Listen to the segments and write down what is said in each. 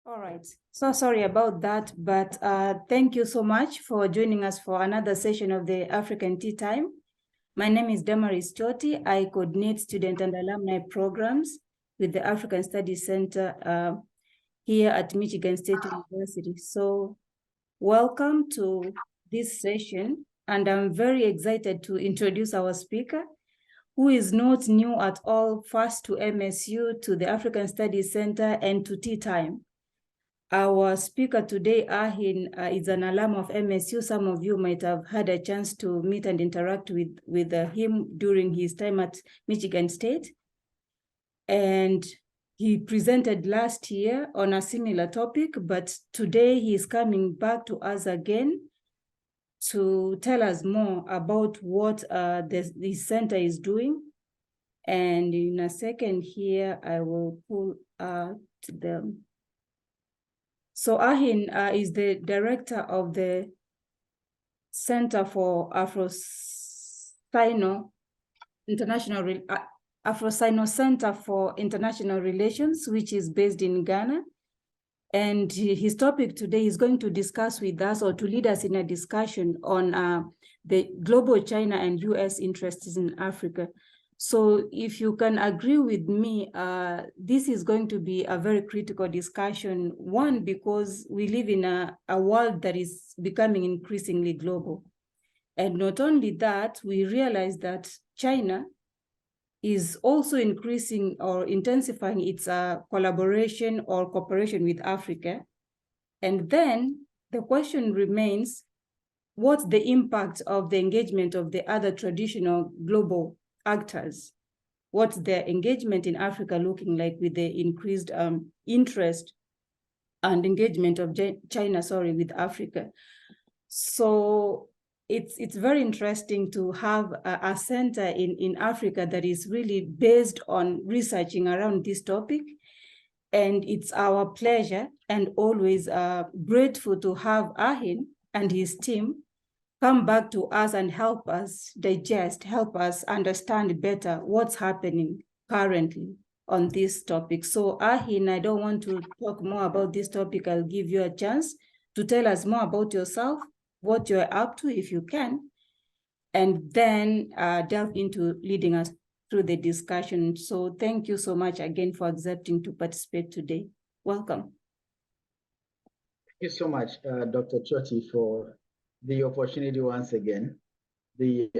All right. So sorry about that, but thank you so much for joining us for another session of the African Tea Time. My name is Damaris Choti. I coordinate student and alumni programs with the African Studies Center here at Michigan State University. So welcome to this session, and I'm very excited to introduce our speaker, who is not new at all, first to MSU, to the African Studies Center, and to Tea Time. Our speaker today, Arhin, is an alum of MSU. Some of you might have had a chance to meet and interact with him during his time at Michigan State. And he presented last year on a similar topic, but today he is coming back to us again to tell us more about what the center is doing. And in a second here, I will pull the... So Arhin is the director of the Center for Afro-Sino International Afro-Sino Center for International Relations, which is based in Ghana. And his topic today is going to discuss with us, or to lead us in a discussion on the global China and US interests in Africa. So if you can agree with me, this is going to be a very critical discussion. One, because we live in a world that is becoming increasingly global. And not only that, we realize that China is also increasing or intensifying its collaboration or cooperation with Africa. And then the question remains, what's the impact of the engagement of the other traditional global actors? What's their engagement in Africa looking like with the increased interest and engagement of China, with Africa? So it's very interesting to have a center in Africa that is really based on researching around this topic. And it's our pleasure and always grateful to have Arhin and his team come back to us and help us digest, help us understand better what's happening currently on this topic. So Arhin, I don't want to talk more about this topic. I'll give you a chance to tell us more about yourself, what you're up to if you can, and then delve into leading us through the discussion. So thank you so much again for accepting to participate today. Welcome. Thank you so much, Dr. Choti, for the opportunity once again. The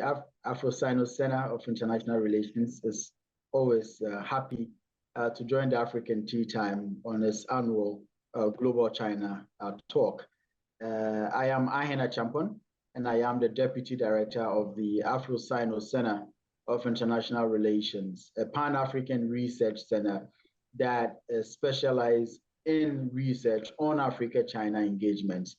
Afro-Sino Center of International Relations is always happy to join the African Tea Time on its annual Global China talk. I am Arhin Acheampong, and I am the Deputy Director of the Afro-Sino Center of International Relations, a Pan-African research center that specializes in research on Africa-China engagements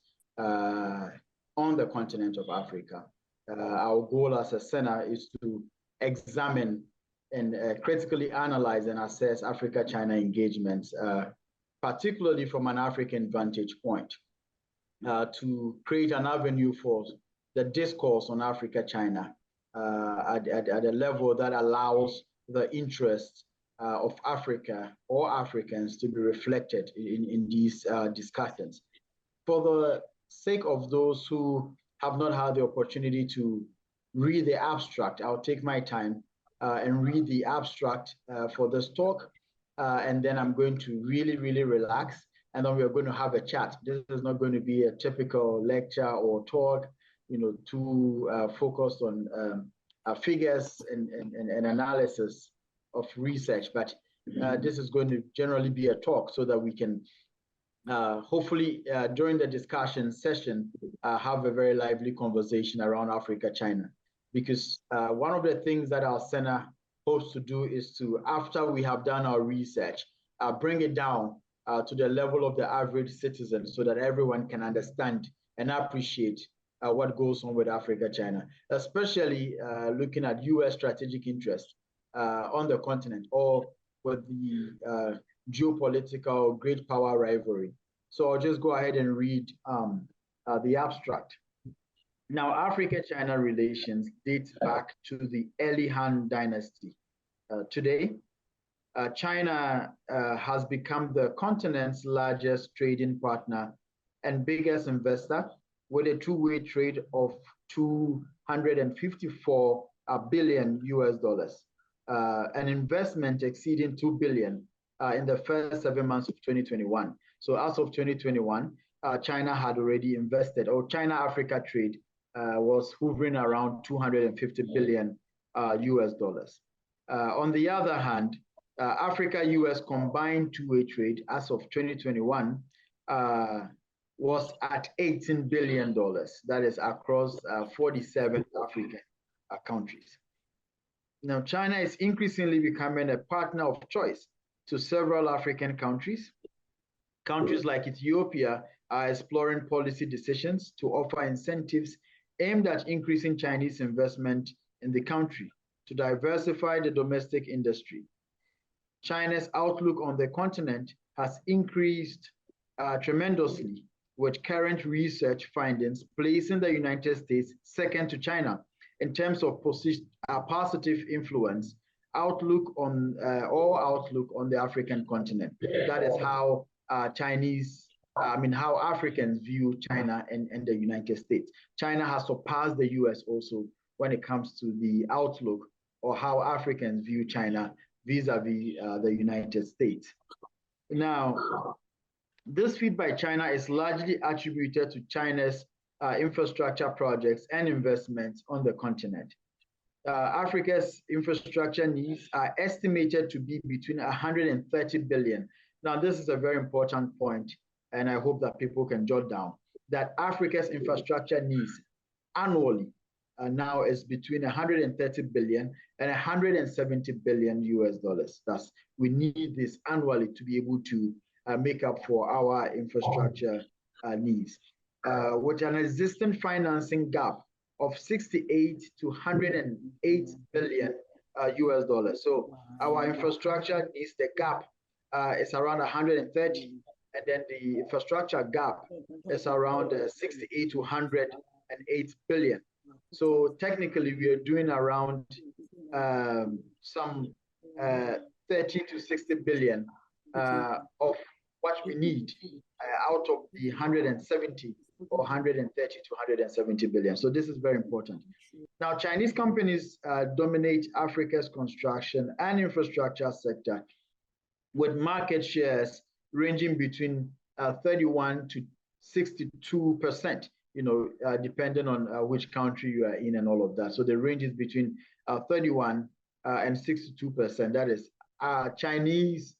on the continent of Africa. Our goal as a center is to examine and critically analyze and assess Africa-China engagements, particularly from an African vantage point, to create an avenue for the discourse on Africa-China at a level that allows the interests of Africa or Africans to be reflected in these discussions. For the sake of those who have not had the opportunity to read the abstract, I'll take my time and read the abstract for this talk, and then I'm going to really relax, and then we're going to have a chat. This is not going to be a typical lecture or talk, too focused on figures and analysis of research, but this is going to generally be a talk so that we can hopefully during the discussion session have a very lively conversation around Africa-China, because one of the things that our center hopes to do is to, after we have done our research, bring it down to the level of the average citizen so that everyone can understand and appreciate what goes on with Africa-China, especially looking at US strategic interest on the continent, or with the geopolitical great power rivalry. So I'll just go ahead and read the abstract. Now, Africa-China relations date back to the early Han Dynasty. Today, China has become the continent's largest trading partner and biggest investor, with a two-way trade of 254 billion US dollars, an investment exceeding 2 billion in the first 7 months of 2021. So as of 2021, China had already invested, or China-Africa trade was hovering around 250 billion US dollars. On the other hand, Africa-US combined two-way trade as of 2021 was at $18 billion. That is across 47 African countries. Now, China is increasingly becoming a partner of choice to several African countries. Countries like Ethiopia are exploring policy decisions to offer incentives aimed at increasing Chinese investment in the country to diversify the domestic industry. China's outlook on the continent has increased tremendously, with current research findings placing the United States second to China in terms of positive influence outlook on the African continent. That is how how Africans view China and the United States. China has surpassed the US also when it comes to the outlook or how Africans view China vis-a-vis the United States. Now, this feed by China is largely attributed to China's infrastructure projects and investments on the continent. Africa's infrastructure needs are estimated to be between 130 billion. Now, this is a very important point, and I hope that people can jot down that Africa's infrastructure needs annually now is between 130 billion and 170 billion US dollars. Thus, we need this annually to be able to make up for our infrastructure needs. With an existing financing gap of 68 to 108 billion US dollars. So our infrastructure needs, the gap is around 130, and then the infrastructure gap is around 68 to 108 billion. So technically, we are doing around some 30 to 60 billion of what we need out of the 170 or 130 to 170 billion. So this is very important. Now, Chinese companies dominate Africa's construction and infrastructure sector, with market shares ranging between 31 to 62%, depending on which country you are in and all of that. So the range is between 31 and 62%. That is Chinese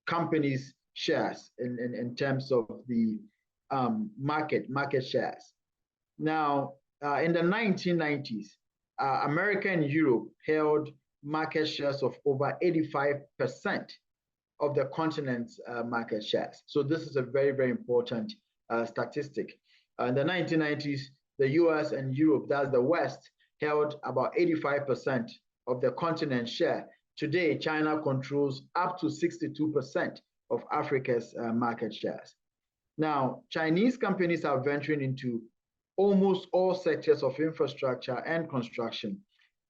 companies' shares in terms of the market shares. Now, in the 1990s, America and Europe held market shares of over 85% of the continent's market shares. So this is a very, very important statistic. In the 1990s, the US and Europe, that's the West, held about 85% of the continent's share. Today, China controls up to 62% of Africa's market shares. Now, Chinese companies are venturing into almost all sectors of infrastructure and construction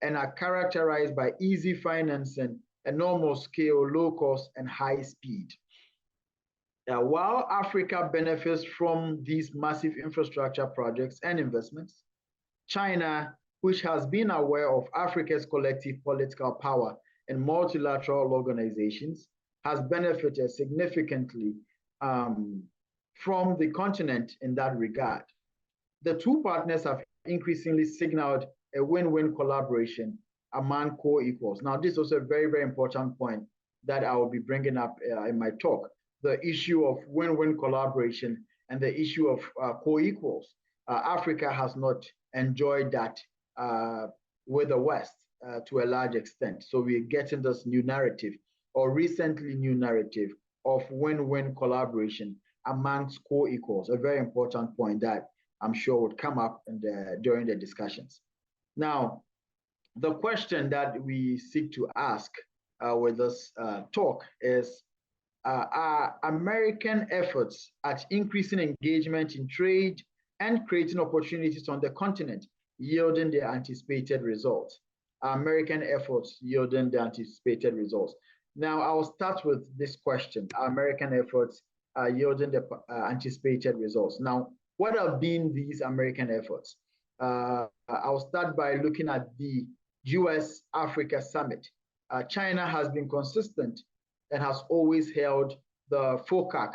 and are characterized by easy financing, enormous scale, low cost, and high speed. While Africa benefits from these massive infrastructure projects and investments, China, which has been aware of Africa's collective political power in multilateral organizations, has benefited significantly from the continent in that regard. The two partners have increasingly signaled a win-win collaboration among co-equals. Now, this is also a very, very important point that I will be bringing up in my talk, the issue of win-win collaboration and the issue of co-equals. Africa has not enjoyed that with the West to a large extent. So we're getting this new narrative, or recently new narrative, of win-win collaboration amongst co-equals, a very important point that I'm sure would come up during the discussions. Now, the question that we seek to ask with this talk is, are American efforts at increasing engagement in trade and creating opportunities on the continent yielding the anticipated results? American efforts yielding the anticipated results? Now, I'll start with this question. American efforts yielding the anticipated results. Now, what have been these American efforts? I'll start by looking at the US-Africa Summit. China has been consistent and has always held the FOCAC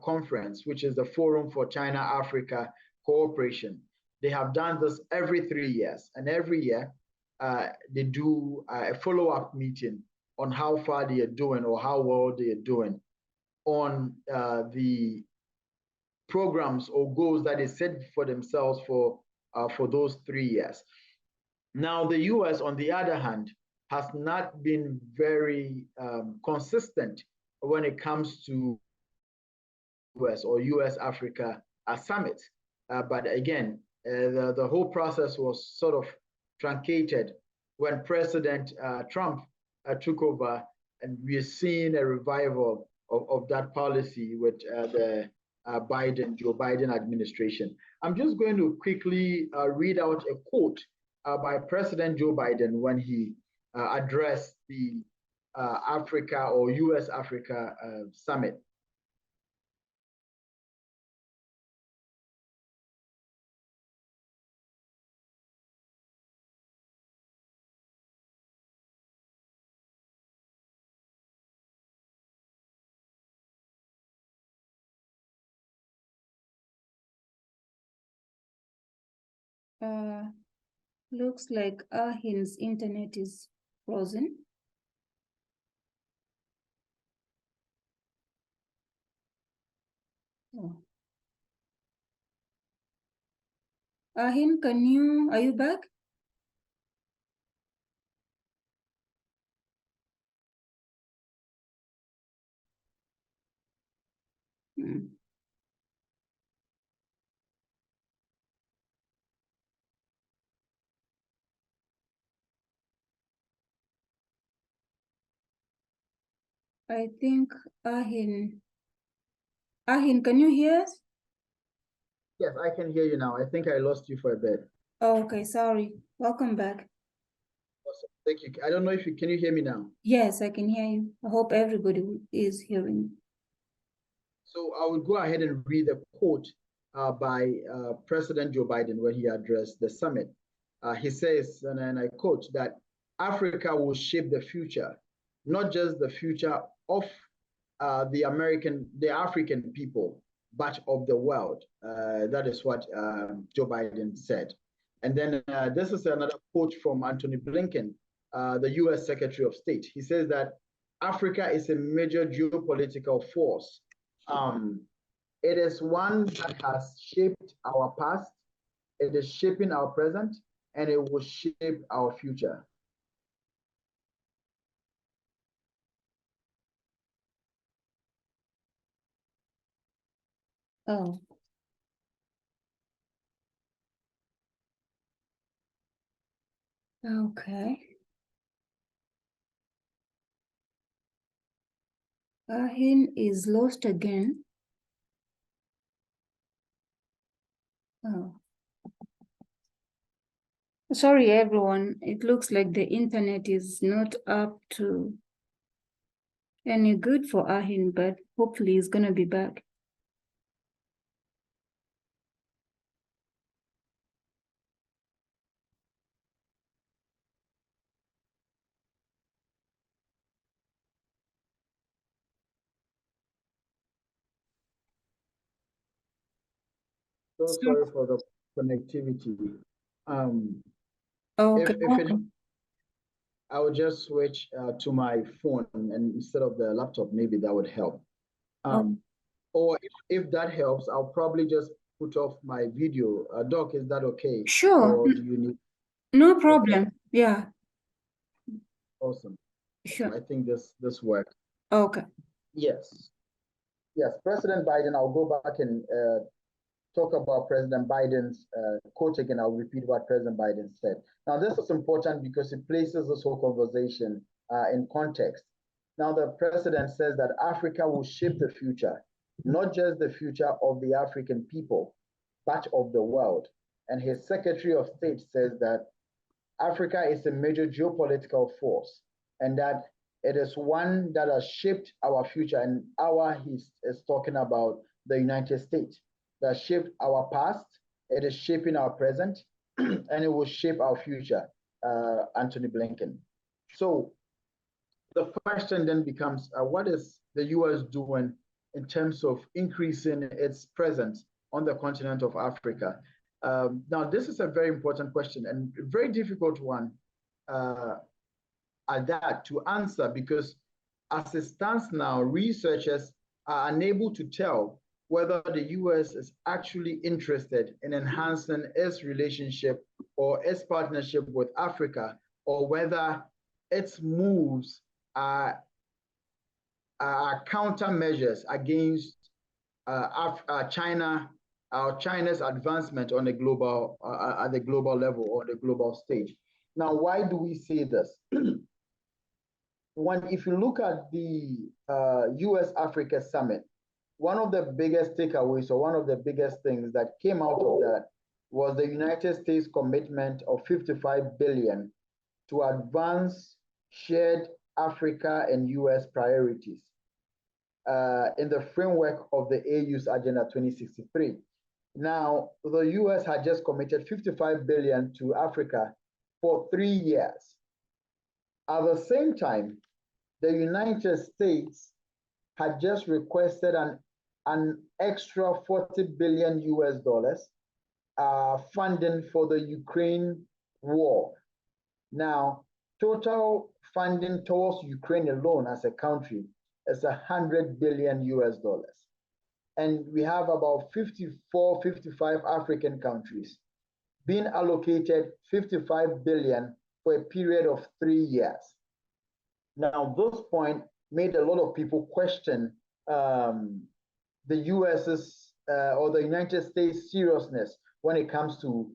conference, which is the Forum for China-Africa Cooperation. They have done this every 3 years, and every year they do a follow-up meeting on how far they are doing or how well they are doing on the programs or goals that they set for themselves for those 3 years. Now, the US, on the other hand, has not been very consistent when it comes to US or US-Africa summit. But again, the whole process was sort of truncated when President Trump took over, and we are seeing a revival of that policy with the Joe Biden administration. I'm just going to quickly read out a quote by President Joe Biden when he addressed the Africa or US-Africa summit. Looks like Arhin's internet is frozen. Oh. Arhin, are you back? I think Arhin, can you hear us? Yes, I can hear you now. I think I lost you for a bit. Oh, okay, sorry. Welcome back. Awesome. Thank you. I don't know if can you hear me now? Yes, I can hear you. I hope everybody is hearing. So I will go ahead and read a quote by President Joe Biden when he addressed the summit. He says, and I quote, that Africa will shape the future, not just the future of the African people, but of the world. That is what Joe Biden said. And then this is another quote from Antony Blinken, the US Secretary of State. He says that Africa is a major geopolitical force. It is one that has shaped our past, it is shaping our present, and it will shape our future. Oh. Okay. Arhin is lost again. Oh. Sorry, everyone. It looks like the internet is not up to any good for Arhin, but hopefully he's going to be back. So sorry for the connectivity. Okay. I would just switch to my phone, and instead of the laptop, maybe that would help. Or if that helps, I'll probably just put off my video. Doc, is that okay? Sure. Or do you need? No problem. Okay. Yeah. Awesome. Sure. I think this worked. Okay. Yes. Yes, President Biden, I'll go back and talk about President Biden's quote again. I'll repeat what President Biden said. Now, this is important because it places this whole conversation in context. Now, the president says that Africa will shape the future, not just the future of the African people, but of the world. And his Secretary of State says that Africa is a major geopolitical force, and that it is one that has shaped our future. And our is talking about the United States that shaped our past, it is shaping our present, and it will shape our future, Anthony Blinken. So the question then becomes, what is the US doing in terms of increasing its presence on the continent of Africa? Now, this is a very important question and a very difficult one at that to answer, because as it stands now, researchers are unable to tell whether the US is actually interested in enhancing its relationship or its partnership with Africa, or whether its moves are countermeasures against China's advancement on the global at the global level or the global stage. Now, why do we say this? If you look at the US-Africa summit, one of the biggest takeaways, or one of the biggest things that came out of that, was the United States commitment of $55 billion to advance shared Africa and US priorities in the framework of the AU's Agenda 2063. Now, the US had just committed $55 billion to Africa for 3 years. At the same time, the United States had just requested an extra $40 billion US dollars funding for the Ukraine war. Now, total funding towards Ukraine alone as a country is $100 billion US dollars. And we have about 54, 55 African countries being allocated $55 billion for a period of 3 years. Now, this point made a lot of people question the US's or the United States seriousness when it comes to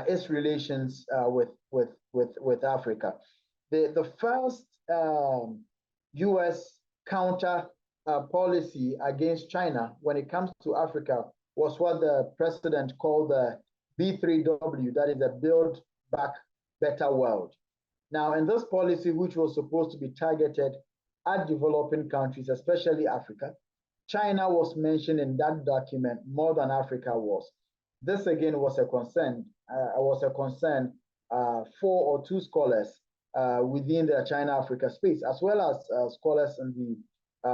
its relations with Africa. The first US counter policy against China when it comes to Africa was what the president called the B3W, that is the Build Back Better World. Now, in this policy, which was supposed to be targeted at developing countries, especially Africa, China was mentioned in that document more than Africa was. This again was a concern. For or two scholars within the China-Africa space, as well as scholars in the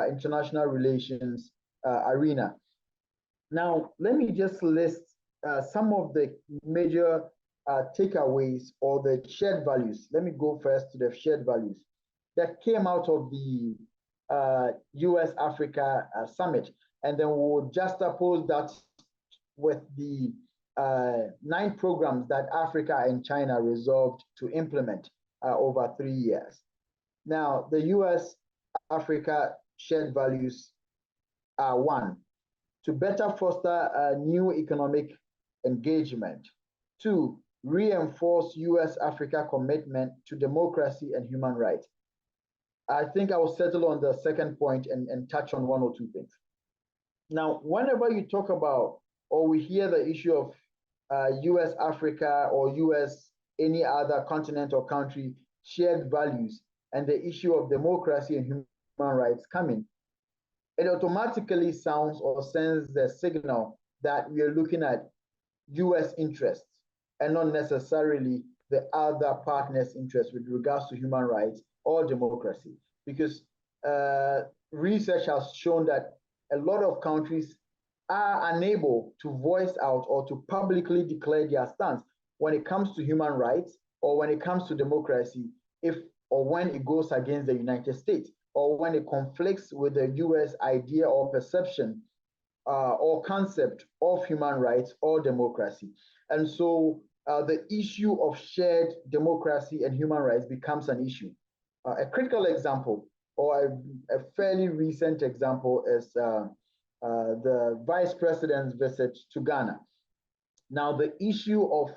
international relations arena. Now, let me just list some of the major takeaways or the shared values. Let me go first to the shared values that came out of the US-Africa summit, and then we'll juxtapose that with the 9 programs that Africa and China resolved to implement over 3 years. Now, the US-Africa shared values are: 1, to better foster new economic engagement; 2, reinforce US-Africa commitment to democracy and human rights. I think I will settle on the second point and touch on 1 or 2 things. Now, whenever you talk about or we hear the issue of US-Africa or US any other continent or country shared values and the issue of democracy and human rights coming, it automatically sounds or sends the signal that we are looking at US interests and not necessarily the other partners' interests with regards to human rights or democracy. Because research has shown that a lot of countries are unable to voice out or to publicly declare their stance when it comes to human rights or when it comes to democracy, if or when it goes against the United States or when it conflicts with the US idea or perception or concept of human rights or democracy. And so the issue of shared democracy and human rights becomes an issue. A critical example, or a fairly recent example, is the Vice President's visit to Ghana. Now, the issue of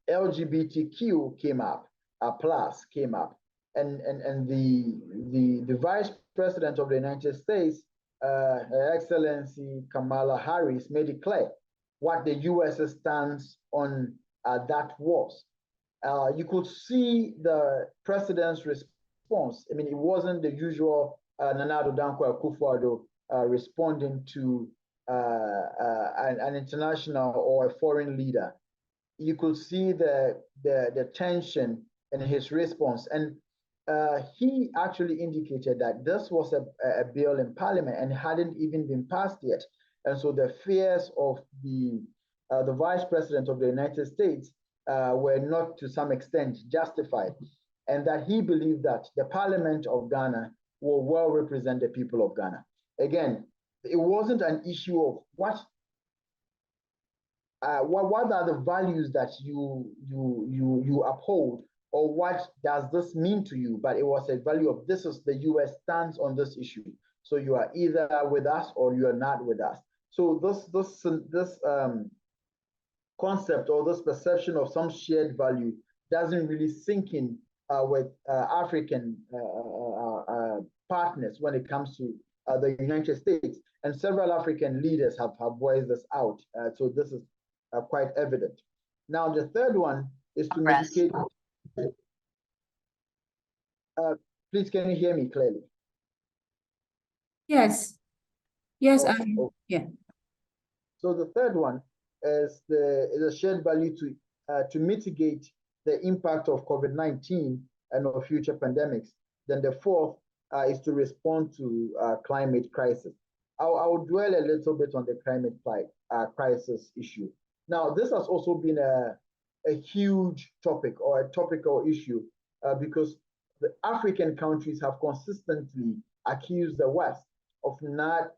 LGBTQ came up, plus came up, and the Vice President of the United States, Her Excellency Kamala Harris, made it clear what the U.S. stance on that was. You could see the president's response. I mean, it wasn't the usual Nana Addo Dankwa Akufo-Addo responding to an international or a foreign leader. You could see the tension in his response. And he actually indicated that this was a bill in parliament and hadn't even been passed yet. And so the fears of the vice president of the United States were not to some extent justified, and that he believed that the parliament of Ghana will well represent the people of Ghana. Again, it wasn't an issue of what are the values that you uphold, or what does this mean to you, but it was a value of this is the US stance on this issue. So you are either with us or you are not with us. So this concept or this perception of some shared value doesn't really sink in with African partners when it comes to the United States. And several African leaders have voiced this out. So this is quite evident. Now, the third one is to mitigate. Please, can you hear me clearly? Yes. Yes, yeah. So the third one is a shared value to mitigate the impact of COVID-19 and of future pandemics. Then the fourth is to respond to climate crisis. I'll dwell a little bit on the climate crisis issue. Now, this has also been a huge topic or a topical issue because the African countries have consistently accused the West of not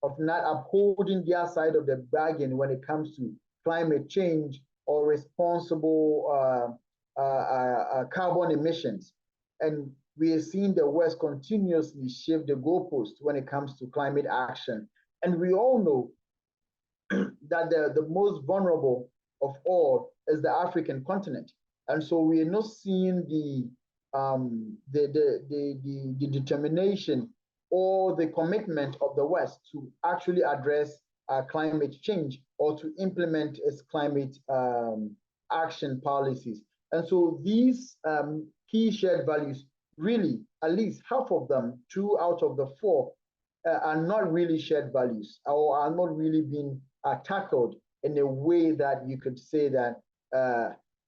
upholding their side of the bargain when it comes to climate change or responsible carbon emissions. And we are seeing the West continuously shift the goalpost when it comes to climate action. And we all know that the most vulnerable of all is the African continent. And so we are not seeing the determination or the commitment of the West to actually address climate change or to implement its climate action policies. And so these key shared values, really, at least half of them, 2 out of the 4, are not really shared values or are not really being tackled in a way that you could say that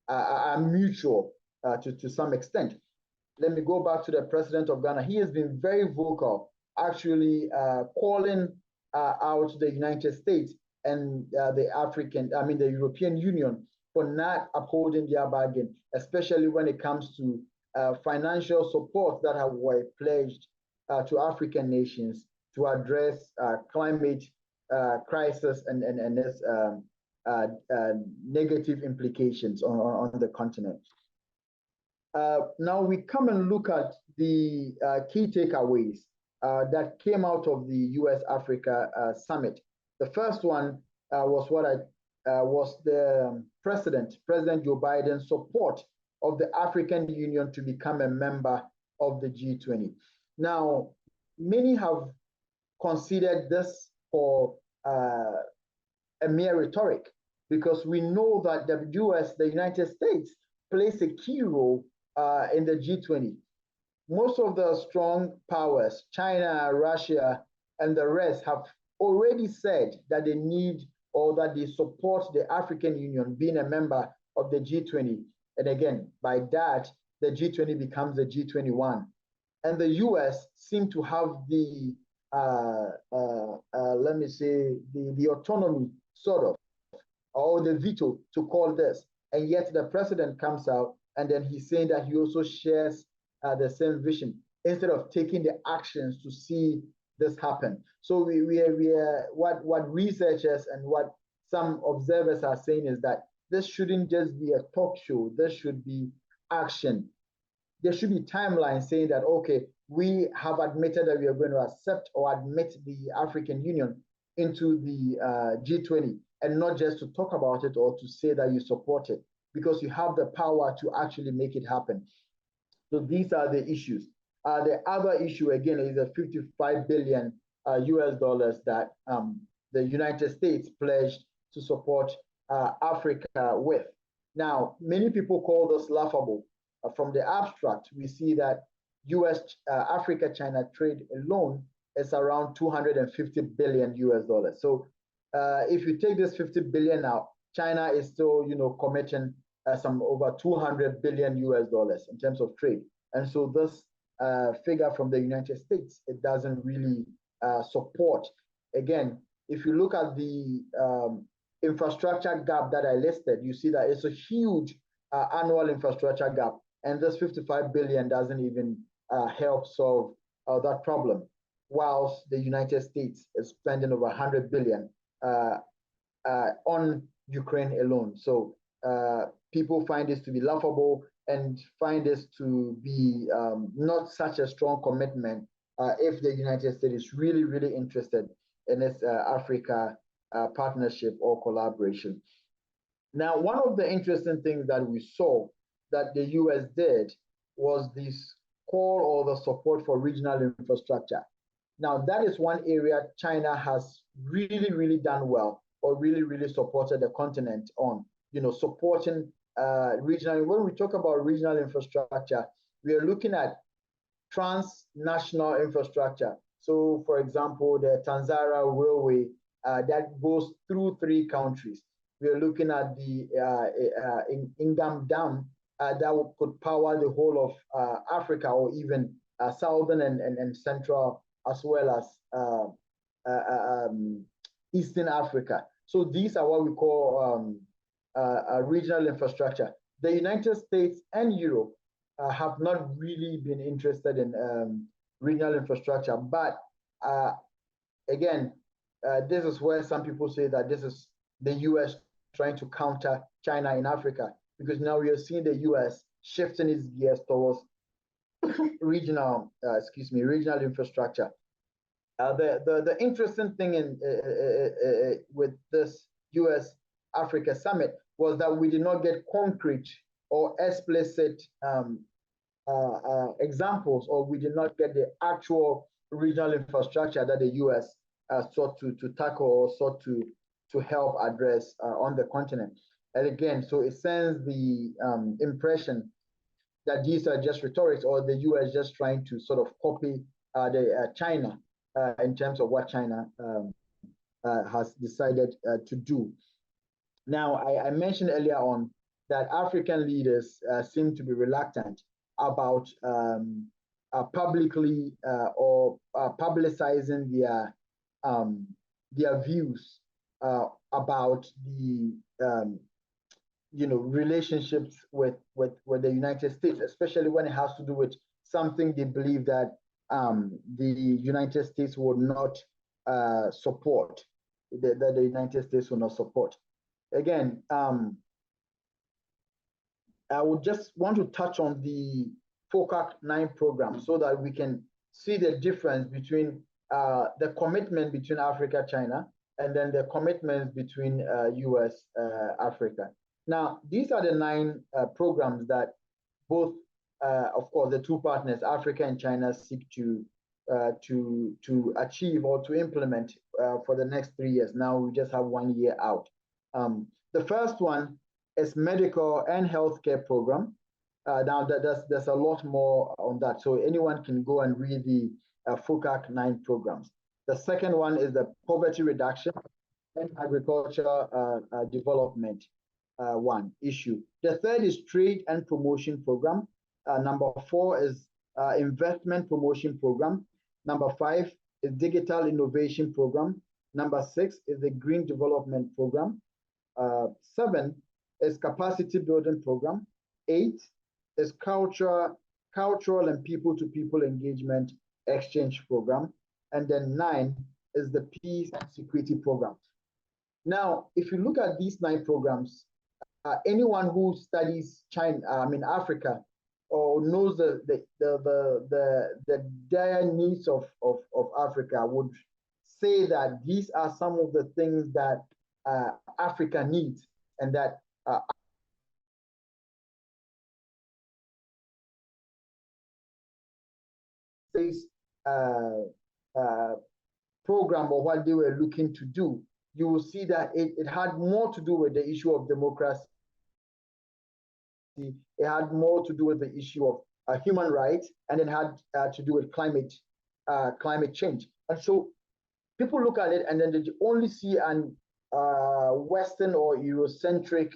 are mutual to some extent. Let me go back to the president of Ghana. He has been very vocal, actually calling out the United States and the European Union for not upholding their bargain, especially when it comes to financial support that were pledged to African nations to address climate crisis and its negative implications on the continent. Now we come and look at the key takeaways that came out of the US-Africa summit. The first one was the President Joe Biden's support of the African Union to become a member of the G20. Now, many have considered this for a mere rhetoric, because we know that the US, the United States, plays a key role in the G20. Most of the strong powers, China, Russia, and the rest, have already said that they need or that they support the African Union being a member of the G20. And again, by that, the G20 becomes the G21. And the US seem to have the, let me say, the autonomy, sort of, or the veto to call this. And yet the president comes out and then he's saying that he also shares the same vision, instead of taking the actions to see this happen. So we are what researchers and what some observers are saying is that this shouldn't just be a talk show. This should be action. There should be timelines saying that, okay, we have admitted that we are going to accept or admit the African Union into the G20, and not just to talk about it or to say that you support it, because you have the power to actually make it happen. So these are the issues. The other issue, again, is the $55 billion US dollars that the United States pledged to support Africa with. Now, many people call this laughable. From the abstract, we see that US Africa-China trade alone is around 250 billion US dollars. So if you take this 50 billion out, China is still, committing some over 200 billion US dollars in terms of trade. And so this figure from the United States, it doesn't really support. Again, if you look at the infrastructure gap that I listed, you see that it's a huge annual infrastructure gap. And this 55 billion doesn't even help solve that problem, whilst the United States is spending over 100 billion on Ukraine alone. So people find this to be laughable and find this to be not such a strong commitment if the United States is really, really interested in its Africa partnership or collaboration. Now, one of the interesting things that we saw that the US did was this call or the support for regional infrastructure. Now, that is one area China has really, really done well, or really, really supported the continent on, supporting regional. When we talk about regional infrastructure, we are looking at transnational infrastructure. So, for example, the Tanzania Railway that goes through 3 countries. We are looking at the Ingam Dam that could power the whole of Africa, or even southern and central, as well as Eastern Africa. So these are what we call regional infrastructure. The United States and Europe have not really been interested in regional infrastructure, but again, this is where some people say that this is the US trying to counter China in Africa, because now we are seeing the US shifting its gears towards regional infrastructure. The interesting thing with this US Africa summit was that we did not get concrete or explicit examples, or we did not get the actual regional infrastructure that the US sought to tackle or sought to help address on the continent. And again, so it sends the impression that these are just rhetorics, or the US just trying to sort of copy China in terms of what China has decided to do. Now, I mentioned earlier on that African leaders seem to be reluctant about publicly or publicizing their views about the relationships with the United States, especially when it has to do with something they believe that the United States would not support, that the United States will not support. Again, I would just want to touch on the FOCAC 9 program so that we can see the difference between the commitment between Africa, China, and then the commitments between US, Africa. Now, these are the 9 programs that both, of course, the 2 partners, Africa and China, seek to achieve or to implement for the next 3 years. Now we just have 1 year out. The first one is medical and healthcare program. Now there's a lot more on that, so anyone can go and read the FOCAC 9 programs. The second one is the poverty reduction and agriculture development one issue. The third is trade and promotion program. Number 4 is investment promotion program. Number 5 is digital innovation program. Number 6 is the green development program. 7 is capacity building program. 8 is cultural and people-to-people engagement exchange program. And then 9 is the peace and security program. Now, if you look at these 9 programs, anyone who studies Africa, or knows the dire needs of Africa would say that these are some of the things that Africa needs, and that this program, or what they were looking to do, you will see that it had more to do with the issue of democracy it had more to do with the issue of human rights, and then had to do with climate change. And so people look at it and then they only see an Western or Eurocentric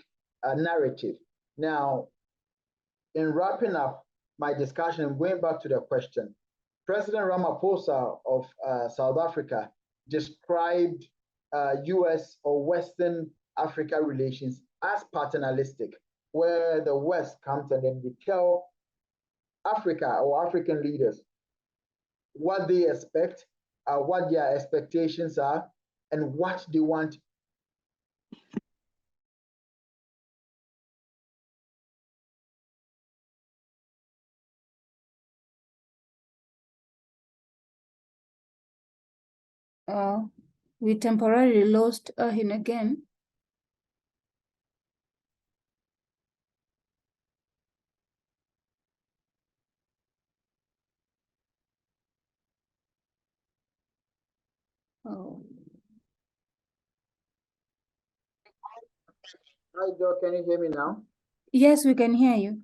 narrative. Now, in wrapping up my discussion and going back to the question, President Ramaphosa of South Africa described US or Western Africa relations as paternalistic, where the West comes and then they tell Africa or African leaders what they expect, what their expectations are, and what they want. We temporarily lost Arhin again. Oh. Hi, Doc, can you hear me now? Yes, we can hear you.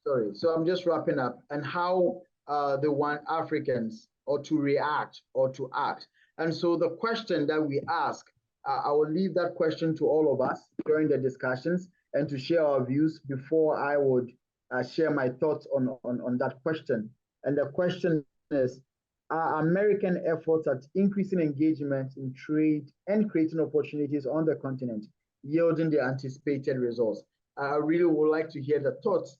Sorry, so I'm just wrapping up, and how they want Africans or to react or to act. And so the question that we ask, I will leave that question to all of us during the discussions and to share our views before I would share my thoughts on that question. And the question is, are American efforts at increasing engagement in trade and creating opportunities on the continent yielding the anticipated results? I really would like to hear the thoughts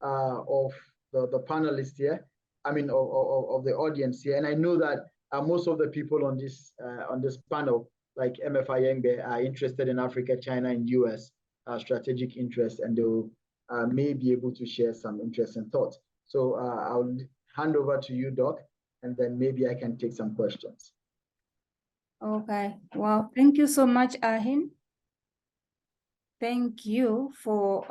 of the panelists here, I mean, of the audience here. And I know that most of the people on this panel, like MF Ayengbe, are interested in Africa, China, and US strategic interests, and they may be able to share some interesting thoughts. So I'll hand over to you, Doc, and then maybe I can take some questions. Okay, well, thank you so much, Arhin. Thank you for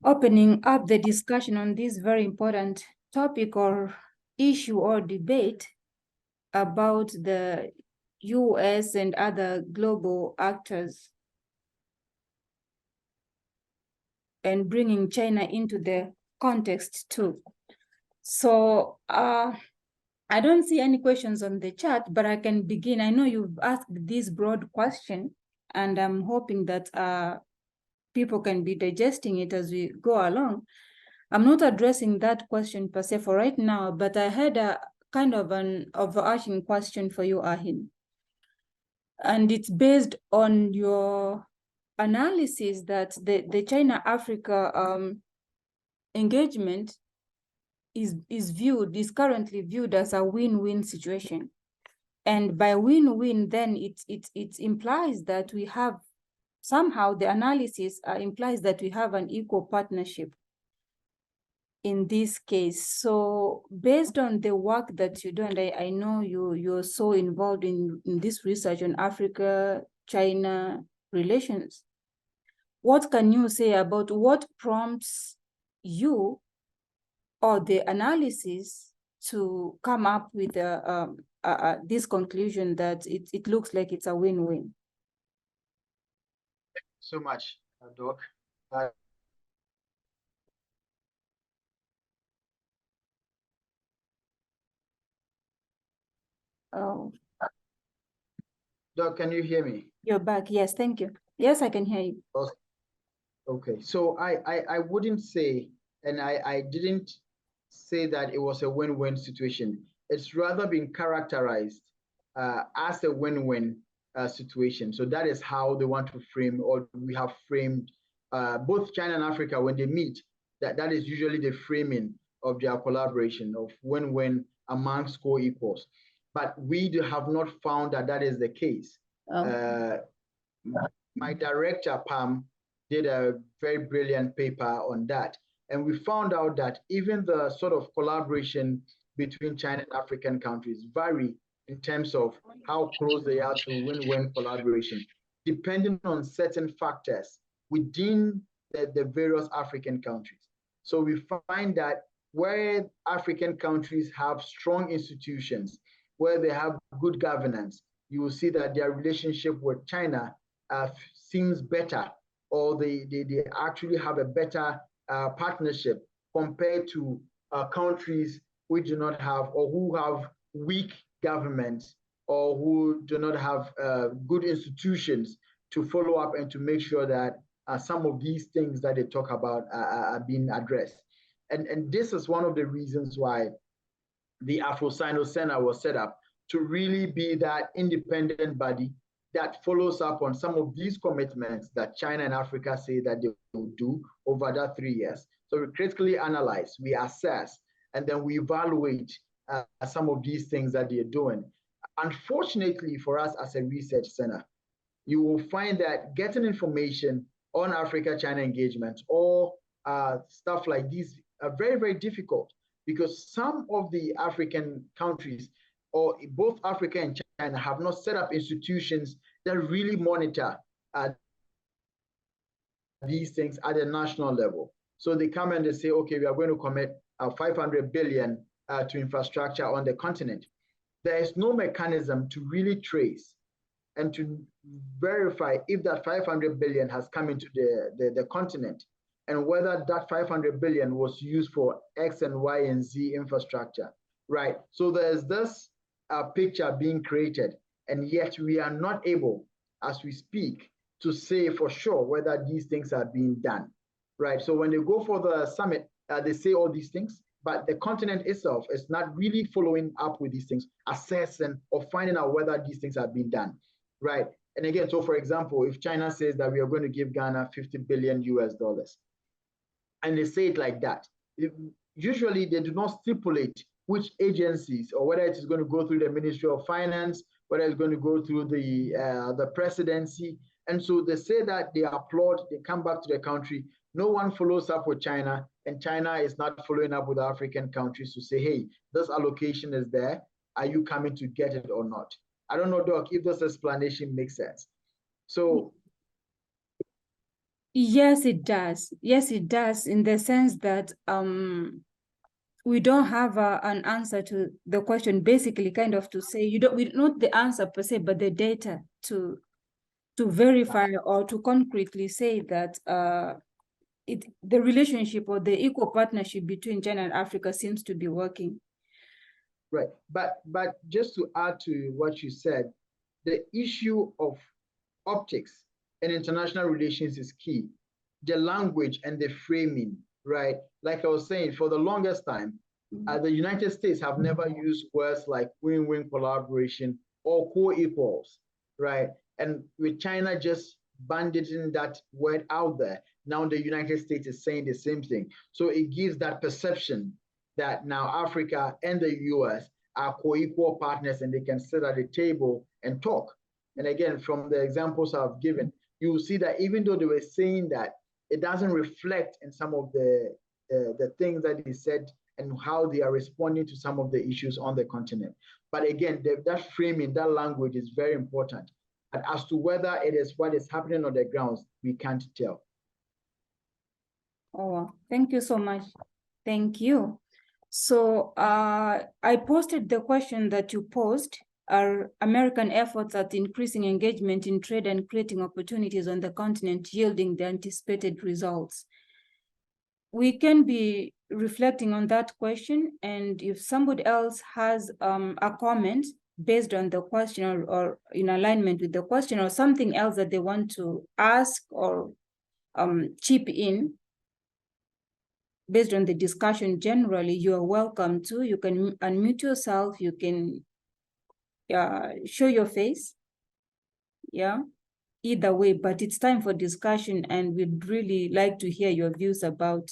opening up the discussion on this very important topic or issue or debate about the US and other global actors and bringing China into the context too. So I don't see any questions on the chat, but I can begin. I know you've asked this broad question, and I'm hoping that people can be digesting it as we go along. I'm not addressing that question per se for right now, but I had a kind of an overarching question for you, Arhin. And it's based on your analysis that the China-Africa engagement is currently viewed as a win-win situation. And by win-win, then it implies that we have, somehow the analysis implies that we have an equal partnership in this case. So based on the work that you do, and I know you're so involved in this research on Africa-China relations, what can you say about what prompts you or the analysis to come up with this conclusion that it looks like it's a win-win? Thank you so much, Doc. Oh. Doc, can you hear me? You're back. Yes, thank you. Yes, I can hear you. Okay, so I wouldn't say, and I didn't say that it was a win-win situation. It's rather been characterized as a win-win situation. So that is how they want to frame, or we have framed both China and Africa when they meet. That is usually the framing of their collaboration of win-win amongst co-equals. But we have not found that that is the case. Oh. My director, Pam, did a very brilliant paper on that. And we found out that even the sort of collaboration between China and African countries vary in terms of how close they are to win-win collaboration, depending on certain factors within the various African countries. So we find that where African countries have strong institutions, where they have good governance, you will see that their relationship with China seems better or they actually have a better partnership compared to countries which do not have, or who have weak governments, or who do not have good institutions to follow up and to make sure that some of these things that they talk about are being addressed. And this is one of the reasons why the Afro-Sino Center was set up, to really be that independent body that follows up on some of these commitments that China and Africa say that they will do over that 3 years. So we critically analyze, we assess, and then we evaluate some of these things that they're doing. Unfortunately for us as a research center, you will find that getting information on Africa-China engagement or stuff like these are very, very difficult, because some of the African countries, or both Africa and China, have not set up institutions that really monitor these things at a national level. So they come and they say, okay, we are going to commit 500 billion to infrastructure on the continent. There is no mechanism to really trace and to verify if that 500 billion has come into the continent, and whether that 500 billion was used for X and Y and Z infrastructure, right? So there's this picture being created, and yet we are not able, as we speak, to say for sure whether these things are being done, right? So when they go for the summit, they say all these things, but the continent itself is not really following up with these things, assessing or finding out whether these things are being done, right? And again, so for example, if China says that we are going to give Ghana 50 billion US dollars, and they say it like that, usually they do not stipulate which agencies, or whether it is going to go through the Ministry of Finance, whether it's going to go through the presidency. And so they say that they applaud, they come back to the country, no one follows up with China, and China is not following up with African countries to say, hey, this allocation is there, are you coming to get it or not? I don't know, Doc, if this explanation makes sense. So yes, it does. Yes, it does, in the sense that we don't have an answer to the question, basically, kind of to say, we not the answer per se, but the data to verify or to concretely say that the relationship or the equal partnership between China and Africa seems to be working. Right, but just to add to what you said, the issue of optics in international relations is key. The language and the framing, right? Like I was saying, for the longest time, the United States have never used words like win-win collaboration or co-equals, right? And with China just banditing that word out there, now the United States is saying the same thing. So it gives that perception that now Africa and the US are co-equal partners, and they can sit at the table and talk. And again, from the examples I've given, you will see that even though they were saying that, it doesn't reflect in some of the things that they said and how they are responding to some of the issues on the continent. But again, that framing, that language is very important. But as to whether it is what is happening on the grounds, we can't tell. Oh, thank you so much. Thank you. So I posted the question that you posed: are American efforts at increasing engagement in trade and creating opportunities on the continent yielding the anticipated results? We can be reflecting on that question, and if somebody else has a comment based on the question, or in alignment with the question, or something else that they want to ask or chip in, based on the discussion generally, you are welcome to. You can unmute yourself, you can show your face, either way, but it's time for discussion, and we'd really like to hear your views about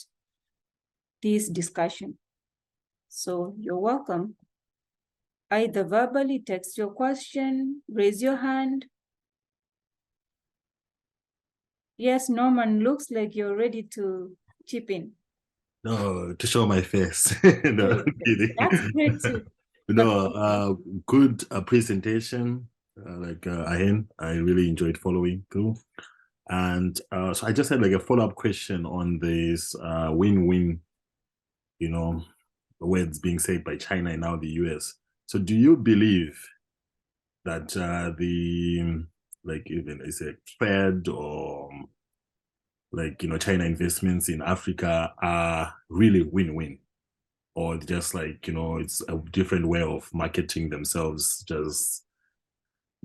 this discussion. So you're welcome. Either verbally, text your question, raise your hand. Yes, Norman, looks like you're ready to chip in. No, to show my face. No, that's great too. No, good presentation, like Arhin. I really enjoyed following through. And so I just had like a follow-up question on this win-win, words being said by China and now the US. So do you believe that even is it Fed or like, China investments in Africa are really win-win, or just like, it's a different way of marketing themselves,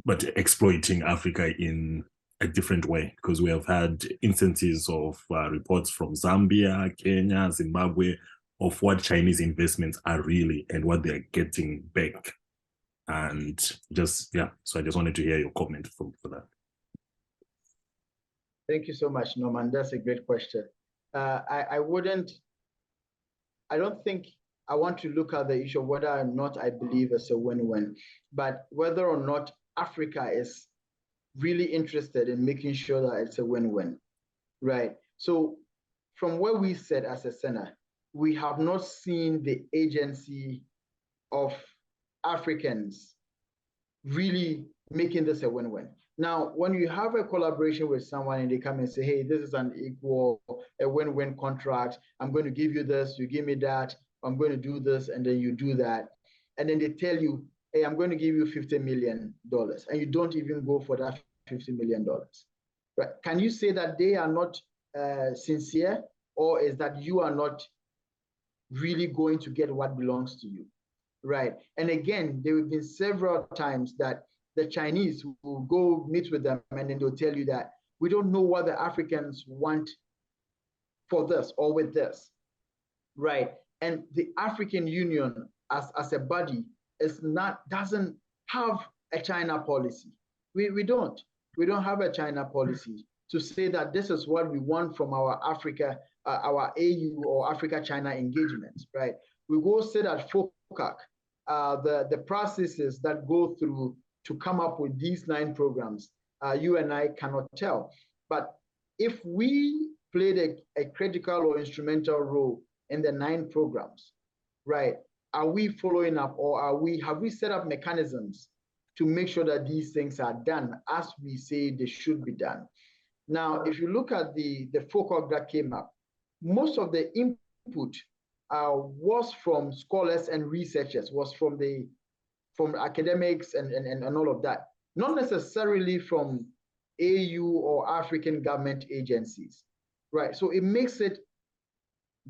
but exploiting Africa in a different way, because we have had instances of reports from Zambia, Kenya, Zimbabwe, of what Chinese investments are really and what they're getting back. And so I just wanted to hear your comment for that. Thank you so much, Norman. That's a great question. I don't think I want to look at the issue of whether or not I believe it's a win-win, but whether or not Africa is really interested in making sure that it's a win-win, right? So from where we sit as a center, we have not seen the agency of Africans really making this a win-win. Now, when you have a collaboration with someone and they come and say, hey, this is an equal, a win-win contract, I'm going to give you this, you give me that, I'm going to do this, and then you do that. And then they tell you, hey, I'm going to give you $50 million, and you don't even go for that $50 million. Right? Can you say that they are not sincere, or is that you are not really going to get what belongs to you? Right. And again, there have been several times that the Chinese will go meet with them and then they'll tell you that we don't know what the Africans want for this or with this. Right. And the African Union as a body doesn't have a China policy. We don't have a China policy to say that this is what we want from our Africa, our AU or Africa-China engagements, right? We go sit at FOCAC, the processes that go through to come up with these 9 programs, you and I cannot tell. But if we played a critical or instrumental role in the 9 programs, right, are we following up, or have we set up mechanisms to make sure that these things are done as we say they should be done? Now, if you look at the FOCAC that came up, most of the input was from scholars and researchers, was from academics and all of that, not necessarily from AU or African government agencies, right? So it makes it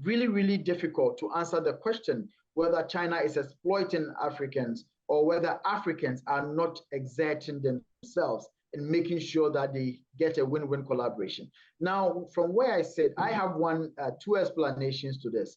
really, really difficult to answer the question whether China is exploiting Africans or whether Africans are not exerting themselves in making sure that they get a win-win collaboration. Now, from where I sit, I have two explanations to this.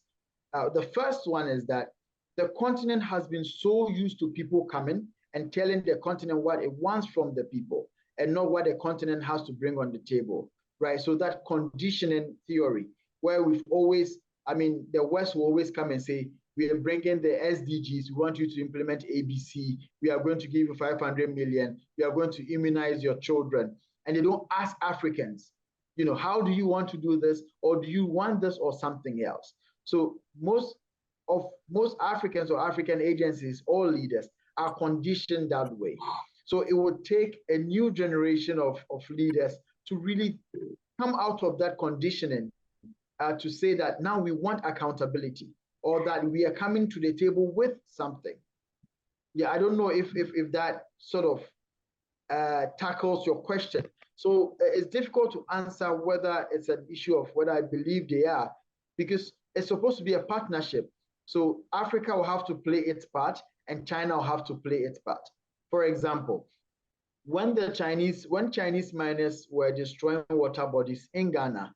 The first one is that the continent has been so used to people coming and telling the continent what it wants from the people and not what the continent has to bring on the table, right? So that conditioning theory, where we've always, the West will always come and say, we are bringing the SDGs, we want you to implement ABC, we are going to give you 500 million, we are going to immunize your children. And they don't ask Africans, how do you want to do this? Or do you want this or something else? So most Africans or African agencies or leaders are conditioned that way. So it would take a new generation of leaders to really come out of that conditioning to say that now we want accountability, or that we are coming to the table with something. Yeah, I don't know if that sort of tackles your question. So it's difficult to answer whether it's an issue of whether I believe they are, because it's supposed to be a partnership. So Africa will have to play its part and China will have to play its part. For example, when Chinese miners were destroying water bodies in Ghana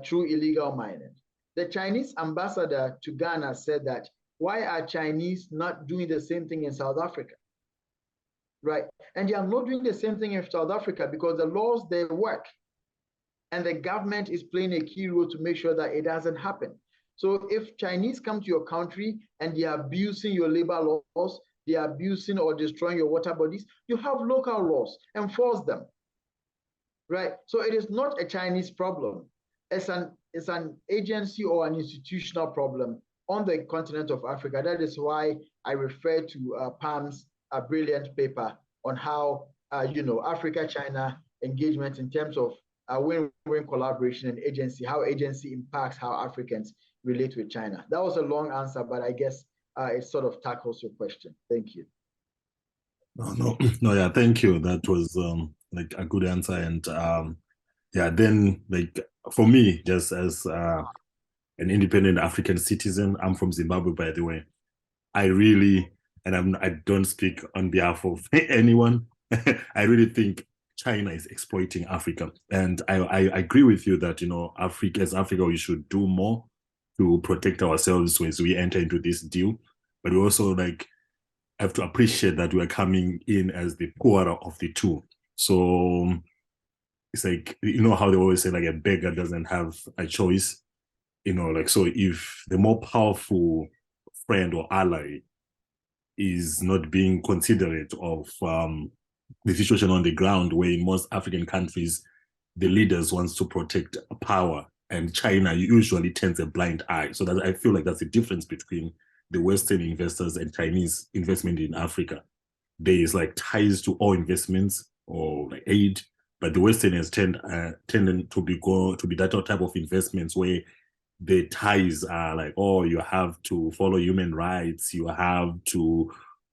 through illegal mining, the Chinese ambassador to Ghana said that, why are Chinese not doing the same thing in South Africa? Right? And they are not doing the same thing in South Africa because the laws, they work. And the government is playing a key role to make sure that it doesn't happen. So if Chinese come to your country and they are abusing your labor laws, they are abusing or destroying your water bodies, you have local laws, enforce them. Right? So it is not a Chinese problem. It's an agency or an institutional problem on the continent of Africa. That is why I refer to Pam's brilliant paper on how Africa-China engagement in terms of win-win collaboration and agency, how agency impacts how Africans relate with China. That was a long answer, but I guess it sort of tackles your question. Thank you. No, yeah, thank you. That was like a good answer. And yeah, then like for me, just as an independent African citizen, I'm from Zimbabwe, by the way. I really, and I don't speak on behalf of anyone. I really think China is exploiting Africa, and I agree with you that as Africa, we should do more to protect ourselves as we enter into this deal. But we also like have to appreciate that we are coming in as the poorer of the two. So it's like how they always say like a beggar doesn't have a choice. Like so if the more powerful friend or ally is not being considerate of the situation on the ground, where in most African countries, the leaders wants to protect power, and China usually turns a blind eye. So that I feel like that's the difference between the Western investors and Chinese investment in Africa. There is like ties to all investments or like aid, but the Western has tended to be that type of investments where the ties are like, oh, you have to follow human rights, you have to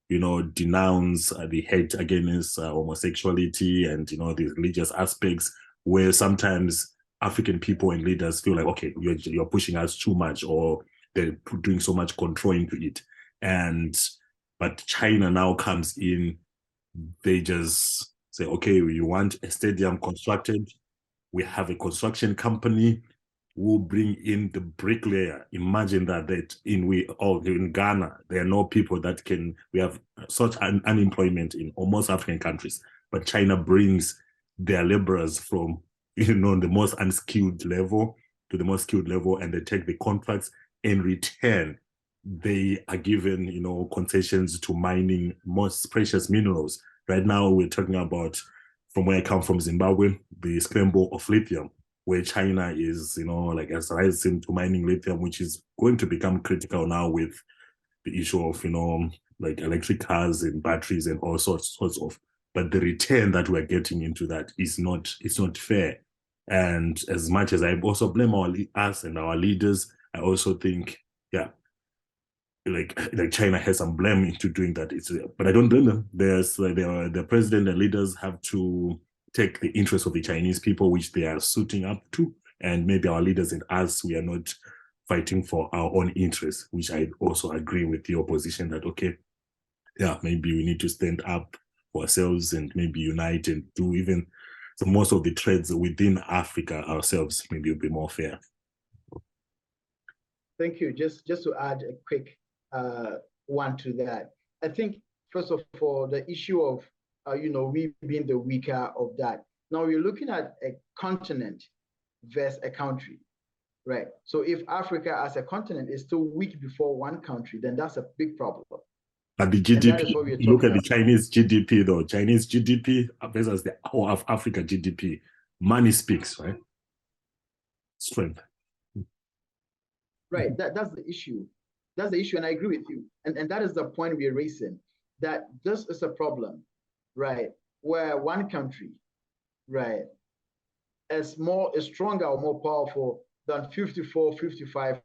denounce the hate against homosexuality and the religious aspects, where sometimes African people and leaders feel like, okay, you're pushing us too much, or they're doing so much control into it. But China now comes in, they just say, okay, you want a stadium constructed, we have a construction company, will bring in the bricklayer. Imagine that in Ghana, there are no people that we have such unemployment in almost African countries, but China brings their laborers from the most unskilled level to the most skilled level, and they take the contracts. In return, they are given concessions to mining most precious minerals. Right now, we're talking about, from where I come from, Zimbabwe, the scramble of lithium, where China is, like has rising to mining lithium, which is going to become critical now with the issue of, like electric cars and batteries and all sorts of. But the return that we're getting into that it's not fair. And as much as I also blame us and our leaders, I also think, yeah, like China has some blame into doing that. But I don't blame them. The president and leaders have to take the interests of the Chinese people, which they are suiting up to, and maybe our leaders and us, we are not fighting for our own interests, which I also agree with your position that, okay, yeah, maybe we need to stand up for ourselves and maybe unite and do even most of the trades within Africa ourselves, maybe it'll be more fair. Thank you. Just to add a quick one to that. I think, first of all, the issue of, we being the weaker of that. Now we're looking at a continent versus a country, right? So if Africa as a continent is still weak before one country, then that's a big problem. But the GDP, look at the Chinese GDP though. Chinese GDP versus the whole of Africa GDP. Money speaks, right? Strength. Right, that's the issue. That's the issue, and I agree with you. And that is the point we're raising, that this is a problem, right? Where one country, right, is stronger or more powerful than 54, 55.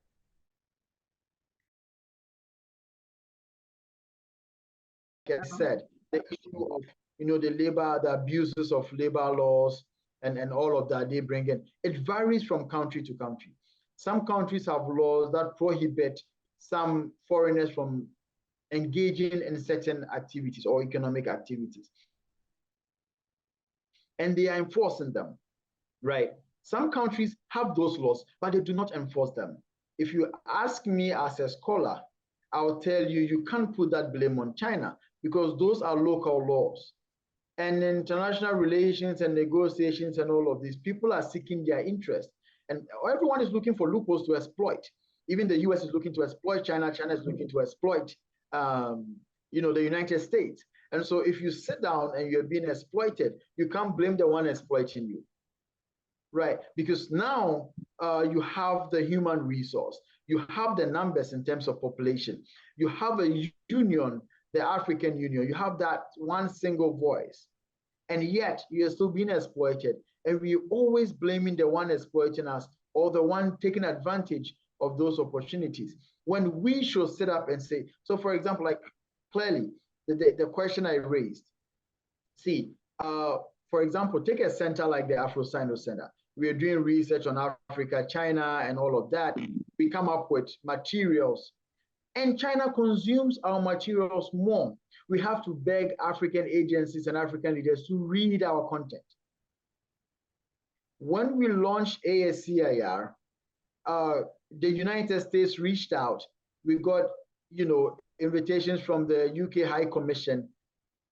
Like I said, the issue of the abuses of labor laws and all of that they bring in, it varies from country to country. Some countries have laws that prohibit some foreigners from engaging in certain activities or economic activities, and they are enforcing them, right? Some countries have those laws, but they do not enforce them. If you ask me as a scholar, I'll tell you, you can't put that blame on China, because those are local laws. And in international relations and negotiations and all of these, people are seeking their interest. And everyone is looking for loopholes to exploit. Even the US is looking to exploit China. China is looking to exploit the United States. And so if you sit down and you're being exploited, you can't blame the one exploiting you, right? Because now you have the human resource. You have the numbers in terms of population. You have a union, the African Union. You have that one single voice. And yet you're still being exploited. And we're always blaming the one exploiting us or the one taking advantage of those opportunities, when we should sit up and say, so for example, like clearly the question I raised, see, For example, take a center like the Afro-Sino Center. We are doing research on Africa, China, and all of that. We come up with materials, and China consumes our materials more. We have to beg African agencies and African leaders to read our content. When we launched ASCIR, the United States reached out. We got, invitations from the UK High Commission,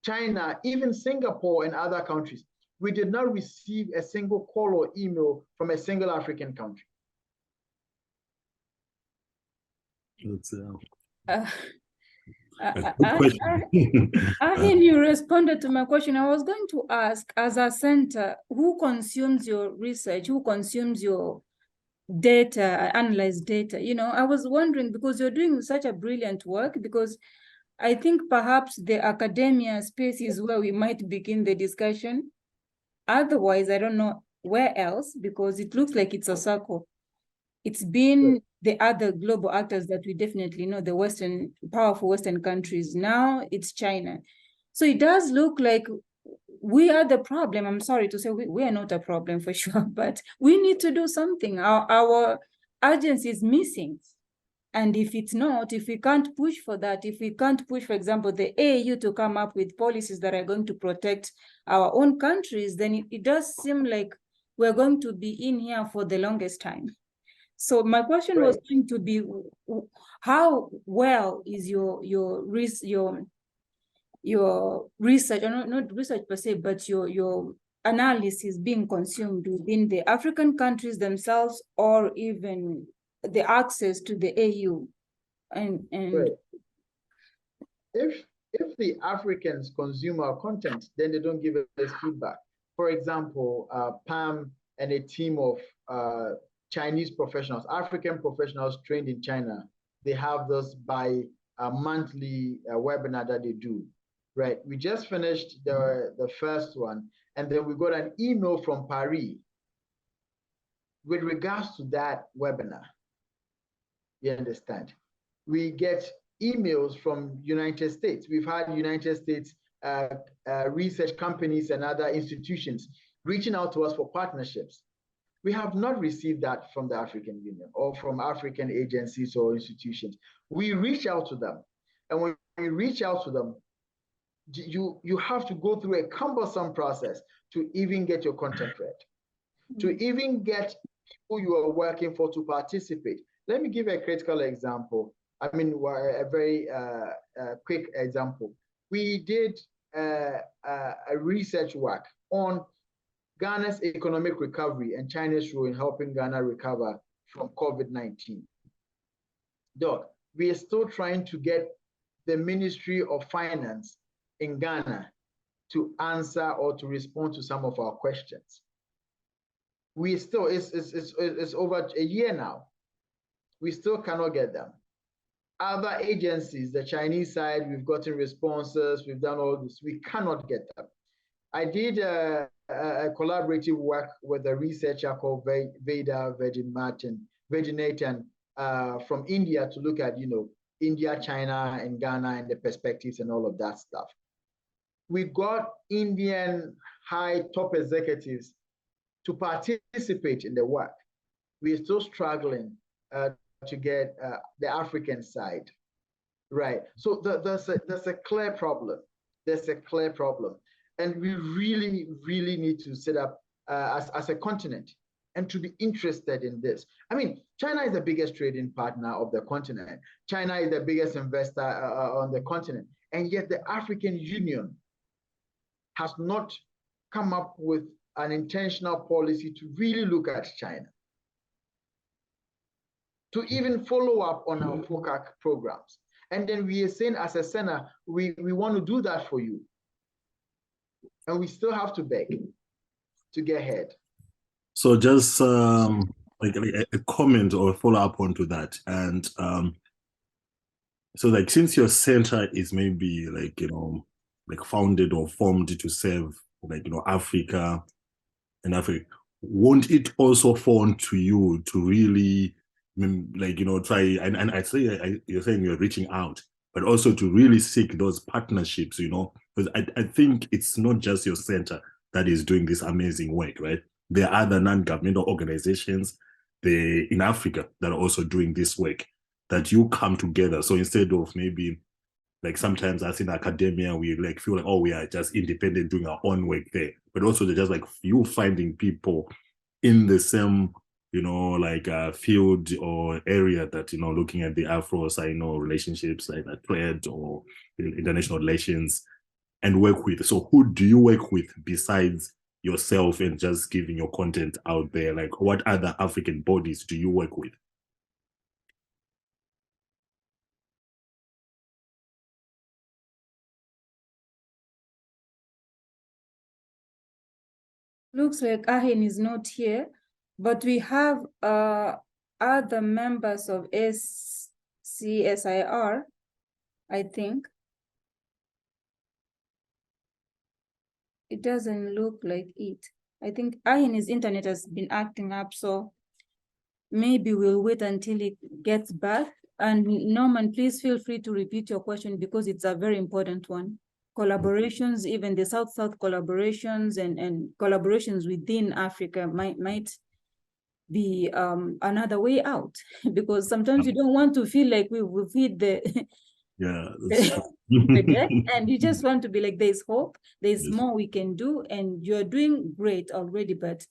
China, even Singapore and other countries. We did not receive a single call or email from a single African country. Arhin, you responded to my question. I was going to ask, as a center, who consumes your research? Who consumes your data, analyze data? I was wondering, because you're doing such a brilliant work, because I think perhaps the academia space is where we might begin the discussion. Otherwise, I don't know where else, because it looks like it's a circle. It's been the other global actors that we definitely know, the powerful Western countries. Now it's China. So it does look like we are the problem. I'm sorry to say we are not a problem for sure, but we need to do something. Our urgency is missing. And if it's not, if we can't push for that, if we can't push, for example, the AU to come up with policies that are going to protect our own countries, then it does seem like we're going to be in here for the longest time. So my question was going to be, how well is your research, or not research per se, but your analysis being consumed within the African countries themselves, or even the access to the AU? And if the Africans consume our content, then they don't give us feedback. For example, Pam and a team of Chinese professionals, African professionals trained in China, they have this monthly webinar that they do, right? We just finished the first one, and then we got an email from Paris with regards to that webinar. You understand? We get emails from United States. We've had United States research companies and other institutions reaching out to us for partnerships. We have not received that from the African Union or from African agencies or institutions. We reach out to them. And when we reach out to them, you have to go through a cumbersome process to even get your content read, to even get people you are working for to participate. Let me give a critical example. I mean, a very quick example. We did a research work on Ghana's economic recovery and China's role in helping Ghana recover from COVID-19. Doc, we are still trying to get the Ministry of Finance in Ghana to answer or to respond to some of our questions. We still, it's over a year now. We still cannot get them. Other agencies, the Chinese side, we've gotten responses, we've done all this, we cannot get them. I did a collaborative work with a researcher called Veda Vejinathan from India to look at, India, China, and Ghana and the perspectives and all of that stuff. We got Indian high top executives to participate in the work. We're still struggling to get the African side, right? So there's a clear problem. There's a clear problem. And we really, really need to set up as a continent and to be interested in this. I mean, China is the biggest trading partner of the continent. China is the biggest investor on the continent. And yet the African Union has not come up with an intentional policy to really look at China, to even follow up on our FOCAC programs. And then we are saying as a center, we want to do that for you. And we still have to beg to get ahead. So just like a comment or a follow-up onto that. And so like, since your center is maybe like, like founded or formed to serve like, Africa and Africa, won't it also fall to you to really like, try, and I say, you're saying you're reaching out, but also to really seek those partnerships, because I think it's not just your center, that is doing this amazing work, right? There are other non-governmental organizations in Africa that are also doing this work, that you come together. So instead of maybe, like sometimes as in academia, we like feel like, oh, we are just independent doing our own work there. But also they're just like you finding people in the same, like field or area that, looking at the Afro-Sino relationships, like trade or international relations, and work with. So who do you work with besides yourself and just giving your content out there? Like what other African bodies do you work with? Looks like Arhin is not here, but we have other members of ASCIR, I think. It doesn't look like it. I think Arhin's internet has been acting up, so maybe we'll wait until he gets back. And Norman, please feel free to repeat your question because it's a very important one. Collaborations, even the South-South collaborations and collaborations within Africa might be another way out, because sometimes you don't want to feel like we feed the the dead, and you just want to be like, there's hope, there's more we can do, and you're doing great already, but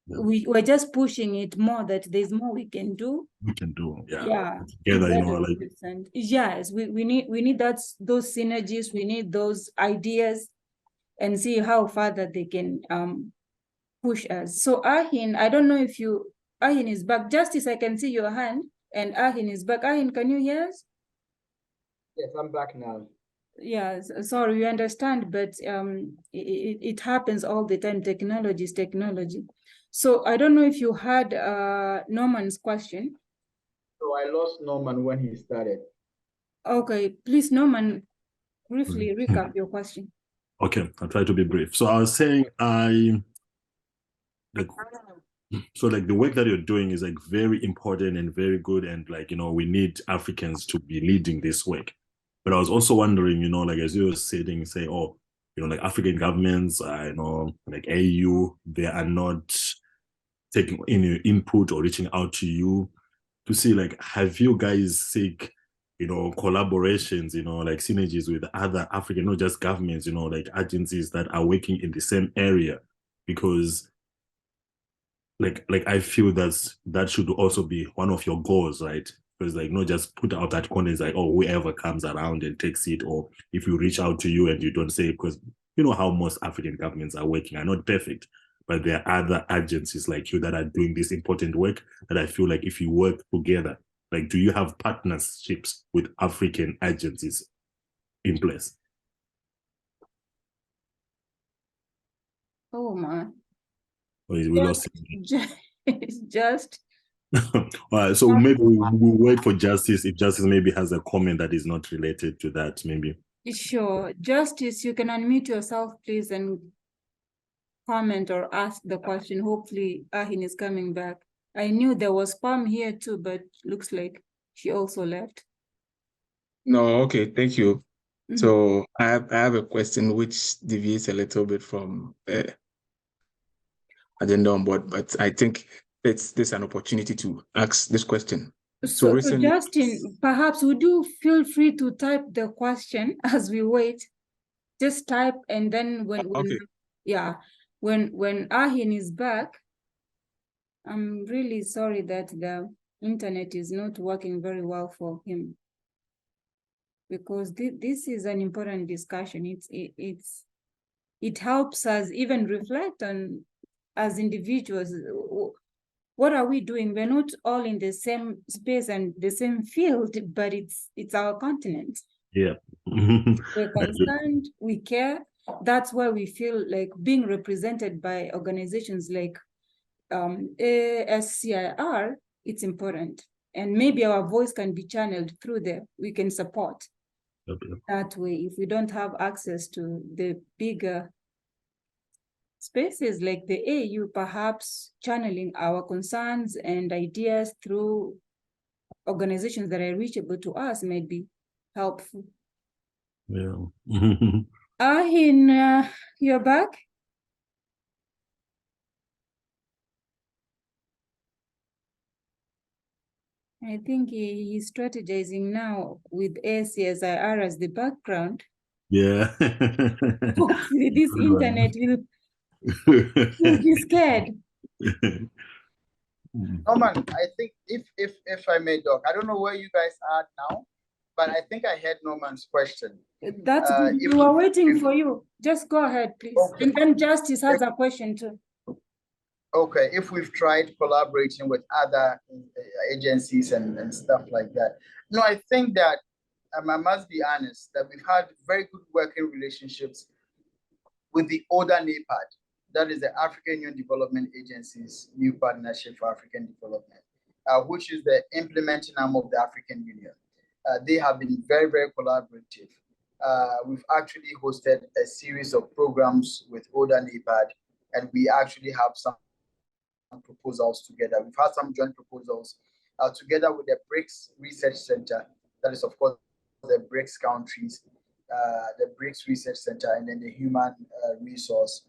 we're just pushing it more, that there's more we can do. Together, yes, we need those synergies, we need those ideas, and see how further they can push us. So Arhin, I don't know if Arhin is back. Justice, I can see your hand, and Arhin is back. Arhin, can you hear us? Yes, I'm back now. Yes, sorry, we understand, but it happens all the time. Technology is technology. So I don't know if you had Norman's question. So I lost Norman when he started. Okay, please, Norman, briefly recap your question. Okay, I'll try to be brief. So I was saying, so like the work that you're doing is like very important and very good, and like, we need Africans to be leading this work. But I was also wondering, like as you were saying, say, oh, like African governments, like AU, they are not taking any input or reaching out to you to see, like, have you guys seek, collaborations, like synergies with other African, not just governments, like agencies that are working in the same area? Because like I feel that should also be one of your goals, right? Because like, not just put out that content like, oh, whoever comes around and takes it, or if you reach out to you and you don't say, because you know how most African governments are working, are not perfect, but there are other agencies like you that are doing this important work that I feel like if you work together, like, do you have partnerships with African agencies in place? Oh my. We lost it. Just all right, so maybe we'll wait for Justice. If Justice maybe has a comment that is not related to that, maybe. Sure. Justice, you can unmute yourself, please, and comment or ask the question. Hopefully Arhin is coming back. I knew there was Pam here too, but looks like she also left. No, okay, thank you. So I have a question which deviates a little bit from agenda on board, but I think there's an opportunity to ask this question. So recently, Justin, perhaps would you feel free to type the question as we wait? Just type, and then when Arhin is back, I'm really sorry that the internet is not working very well for him, because this is an important discussion. It helps us even reflect on, as individuals, what are we doing? We're not all in the same space and the same field, but it's our continent. Yeah. We're concerned, we care. That's why we feel like being represented by organizations like ASCIR, it's important. And maybe our voice can be channeled through there. We can support that way. If we don't have access to the bigger spaces like the AU, perhaps channeling our concerns and ideas through organizations that are reachable to us might be helpful. Yeah. Arhin, you're back? I think he's strategizing now with ASCIR as the background. Yeah. Hopefully this internet will be scared. Norman, I think if I may, Doc, I don't know where you guys are now, but I think I heard Norman's question. That's good. We were waiting for you. Just go ahead, please. Okay. And then Justice has a question too. Okay, if we've tried collaborating with other agencies and stuff like that. No, I think that I must be honest that we've had very good working relationships with the older NAPAD, that is the African Union Development Agency's new partnership for African development, which is the implementing arm of the African Union. They have been very, very collaborative. We've actually hosted a series of programs with older NAPAD, and we actually have some proposals together. We've had some joint proposals together with the BRICS Research Center, that is, of course, the BRICS countries, the BRICS Research Center, and then the Human Resource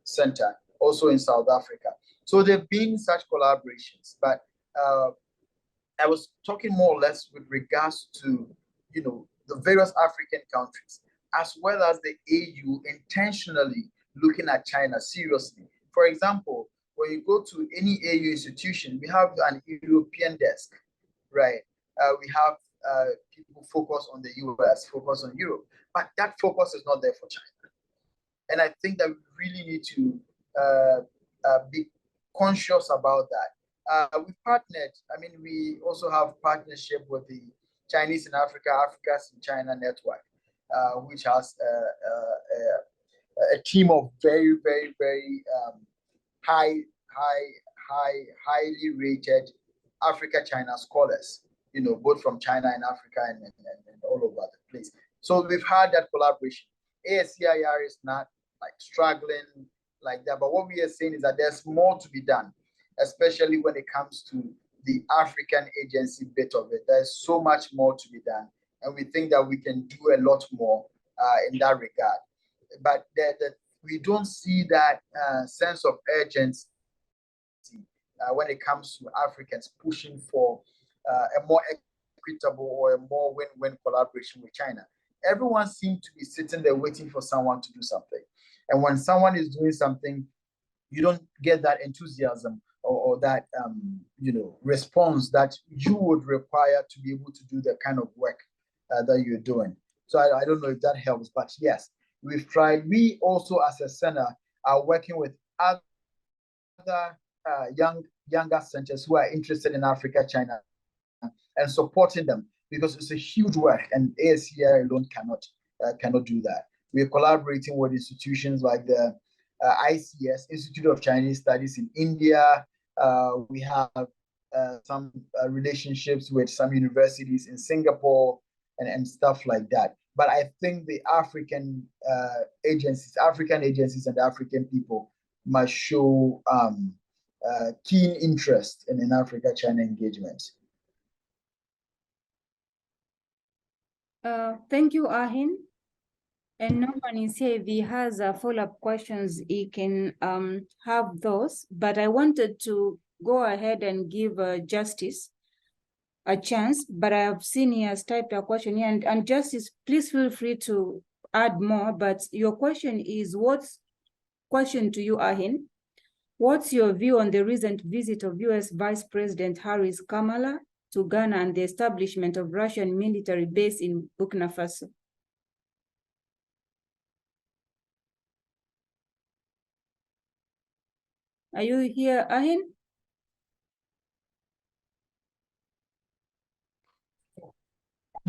Center, also in South Africa. So there have been such collaborations, but I was talking more or less with regards to, the various African countries, as well as the AU intentionally looking at China seriously. For example, when you go to any AU institution, we have an European desk, right? We have people focus on the US, focus on Europe, but that focus is not there for China. And I think that we really need to be conscious about that. We've partnered, we also have partnership with the Chinese in Africa, Africa's in China network, which has a team of very, very, very highly rated Africa-China scholars, both from China and Africa and all over the place. So we've had that collaboration. ASCIR is not like struggling like that, but what we are saying is that there's more to be done, especially when it comes to the African agency bit of it. There's so much more to be done, and we think that we can do a lot more in that regard. But we don't see that sense of urgency when it comes to Africans pushing for a more equitable or a more win-win collaboration with China. Everyone seems to be sitting there waiting for someone to do something. And when someone is doing something, you don't get that enthusiasm or that response that you would require to be able to do the kind of work that you're doing. So I don't know if that helps, but yes, we've tried. We also, as a center, are working with other younger centers who are interested in Africa, China, and supporting them, because it's a huge work, and ASCIR alone cannot do that. We are collaborating with institutions like the ICS, Institute of Chinese Studies in India. We have some relationships with some universities in Singapore and stuff like that. But I think the African agencies and the African people must show keen interest in Africa-China engagements. Thank you, Arhin. And Norman is here. If he has follow-up questions, he can have those. But I wanted to go ahead and give Justice a chance, but I have seen he has typed a question here. And Justice, please feel free to add more. But your question is, question to you, Arhin. What's your view on the recent visit of US Vice President Harris Kamala to Ghana and the establishment of Russian military base in Burkina Faso? Are you here, Arhin?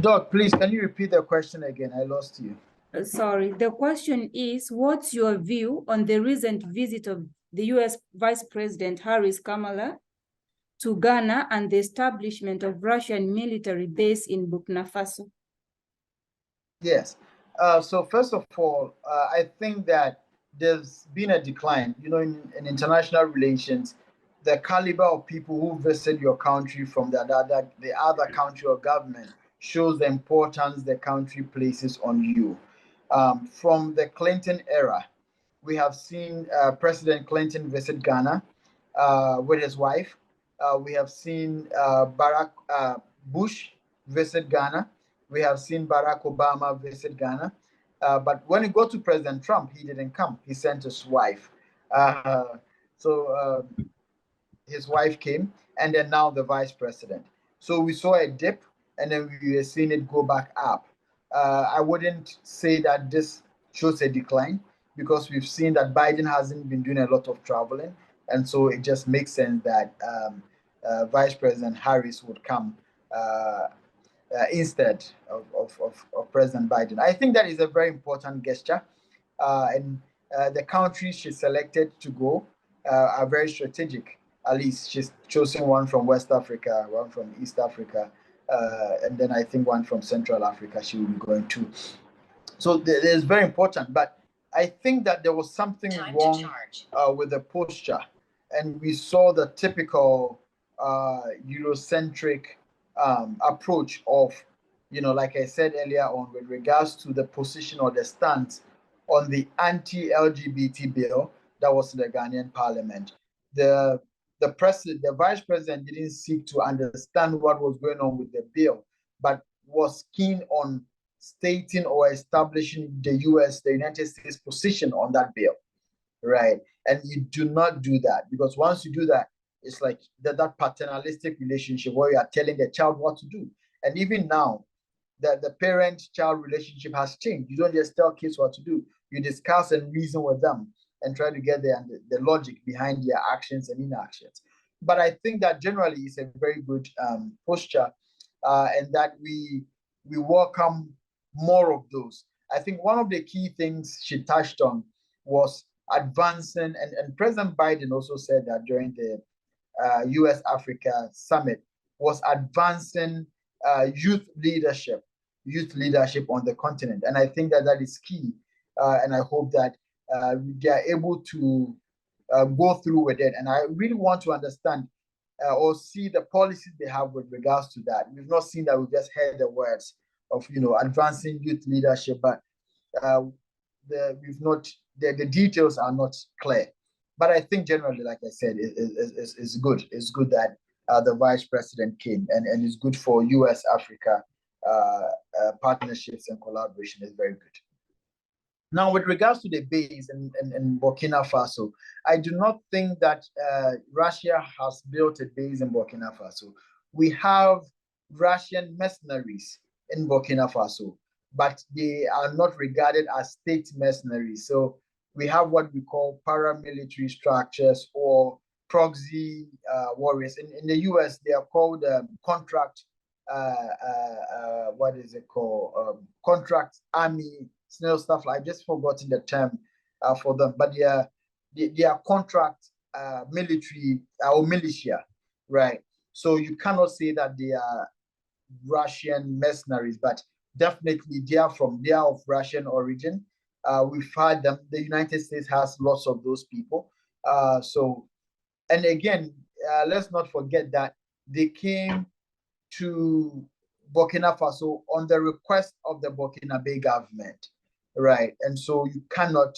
Doc, please, can you repeat the question again? I lost you. Sorry, the question is, what's your view on the recent visit of the US Vice President Harris Kamala to Ghana and the establishment of Russian military base in Burkina Faso? Yes. So first of all, I think that there's been a decline, in international relations. The caliber of people who visit your country from the other country or government shows the importance the country places on you. From the Clinton era, we have seen President Clinton visit Ghana with his wife. We have seen Barack Bush visit Ghana. We have seen Barack Obama visit Ghana. But when it got to President Trump, he didn't come. He sent his wife. So his wife came, and then now the vice president. So we saw a dip, and then we are seeing it go back up. I wouldn't say that this shows a decline, because we've seen that Biden hasn't been doing a lot of traveling, and so it just makes sense that Vice President Harris would come instead of President Biden. I think that is a very important gesture, and the countries she selected to go are very strategic. At least she's chosen one from West Africa, one from East Africa, and then I think one from Central Africa she will be going to. So it's very important. But I think that there was something wrong with the posture, and we saw the typical Eurocentric approach of, like I said earlier on, with regards to the position or the stance on the anti-LGBT bill that was in the Ghanaian parliament. The vice president didn't seek to understand what was going on with the bill, but was keen on stating or establishing the United States position on that bill, right? And you do not do that, because once you do that, it's like that paternalistic relationship where you are telling the child what to do. And even now, the parent-child relationship has changed. You don't just tell kids what to do. You discuss and reason with them and try to get the logic behind their actions and inactions. But I think that generally it's a very good posture, and that we welcome more of those. I think one of the key things she touched on was advancing, and President Biden also said that during the US-Africa summit, was advancing youth leadership on the continent. And I think that is key, and I hope that they are able to go through with it. And I really want to understand or see the policies they have with regards to that. We've not seen that. We've just heard the words of advancing youth leadership, but the details are not clear. But I think generally, like I said, it's good. It's good that the vice president came, and it's good for US-Africa partnerships and collaboration. Is very good. Now, with regards to the base in Burkina Faso, I do not think that Russia has built a base in Burkina Faso. We have Russian mercenaries in Burkina Faso, but they are not regarded as state mercenaries. So we have what we call paramilitary structures or proxy warriors. In the US, they are called contract, what is it called? Contract army, stuff like, I've just forgotten the term for them, but they are contract military or militia, right? So you cannot say that they are Russian mercenaries, but definitely they are of Russian origin. We've had them. The United States has lots of those people. And again, let's not forget that they came to Burkina Faso on the request of the Burkinabe government, right? And so you cannot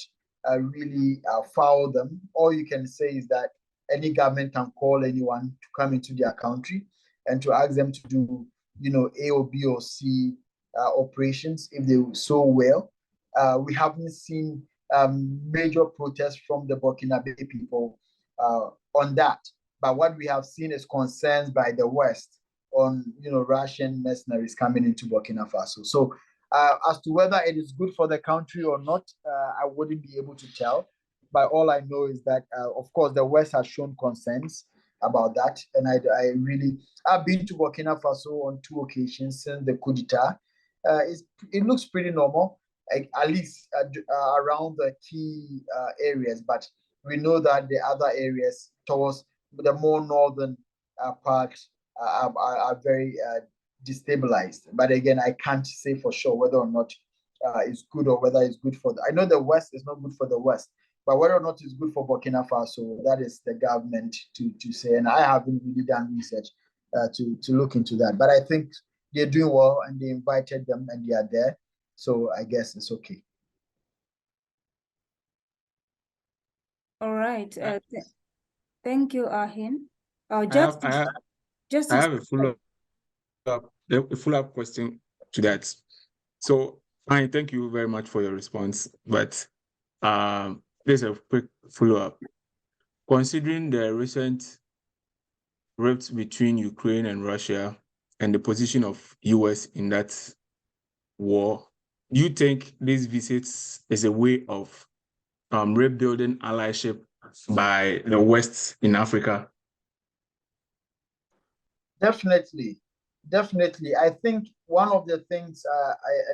really foul them. All you can say is that any government can call anyone to come into their country and to ask them to do, A or B or C operations if they so well. We haven't seen major protests from the Burkinabe people on that. But what we have seen is concerns by the West on, Russian mercenaries coming into Burkina Faso. So as to whether it is good for the country or not, I wouldn't be able to tell. But all I know is that, of course, the West has shown concerns about that. And I've been to Burkina Faso on 2 occasions since the coup d'etat. It looks pretty normal, at least around the key areas. But we know that the other areas towards the more northern parts are very destabilized. But again, I can't say for sure whether or not it's good or whether it's good for I know the West is not good for the West, but whether or not it's good for Burkina Faso, that is the government to say. And I haven't really done research to look into that. But I think they're doing well, and they invited them, and they are there. So I guess it's okay. All right. Thank you, Arhin. Just I have a follow-up question to that. So, thank you very much for your response. But there's a quick follow-up. Considering the recent rift between Ukraine and Russia and the position of US in that war, do you think this visit is a way of rebuilding allyship by the West in Africa? Definitely. I think one of the things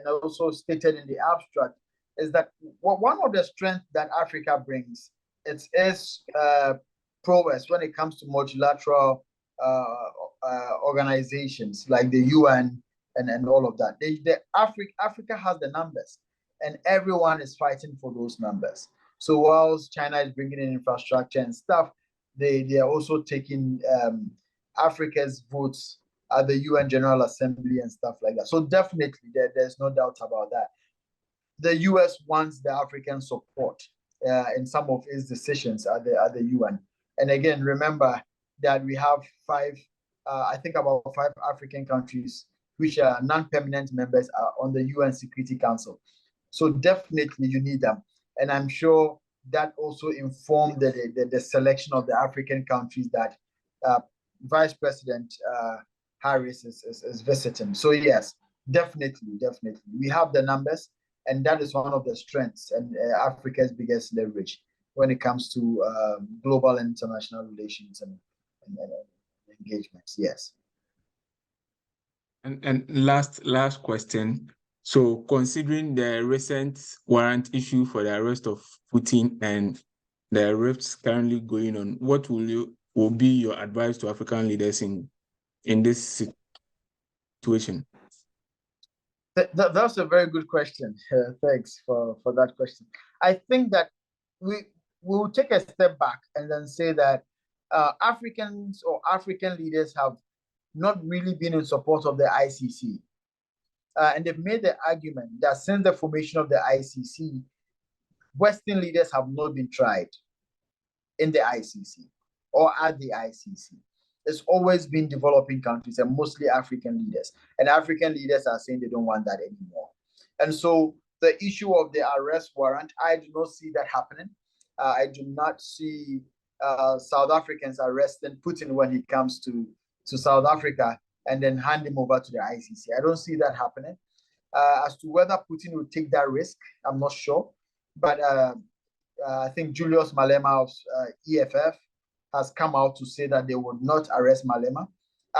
I also stated in the abstract is that one of the strengths that Africa brings is prowess when it comes to multilateral organizations like the UN and all of that. Africa has the numbers, and everyone is fighting for those numbers. So whilst China is bringing in infrastructure and stuff, they are also taking Africa's votes at the UN General Assembly and stuff like that. So definitely, there's no doubt about that. The US wants the African support in some of its decisions at the UN. And again, remember that we have about five African countries which are non-permanent members on the UN Security Council. So definitely you need them. And I'm sure that also informed the selection of the African countries that Vice President Harris is visiting. So yes, definitely. We have the numbers, and that is one of the strengths and Africa's biggest leverage when it comes to global and international relations and engagements. Yes. And last question. So considering the recent warrant issue for the arrest of Putin and the rifts currently going on, what will be your advice to African leaders in this situation? That's a very good question. Thanks for that question. I think that we will take a step back and then say that Africans or African leaders have not really been in support of the ICC. And they've made the argument that since the formation of the ICC, Western leaders have not been tried in the ICC or at the ICC. It's always been developing countries and mostly African leaders. And African leaders are saying they don't want that anymore. And so the issue of the arrest warrant, I do not see that happening. I do not see South Africans arresting Putin when he comes to South Africa and then hand him over to the ICC. I don't see that happening. As to whether Putin will take that risk, I'm not sure. But I think Julius Malema of EFF has come out to say that they would not arrest Malema.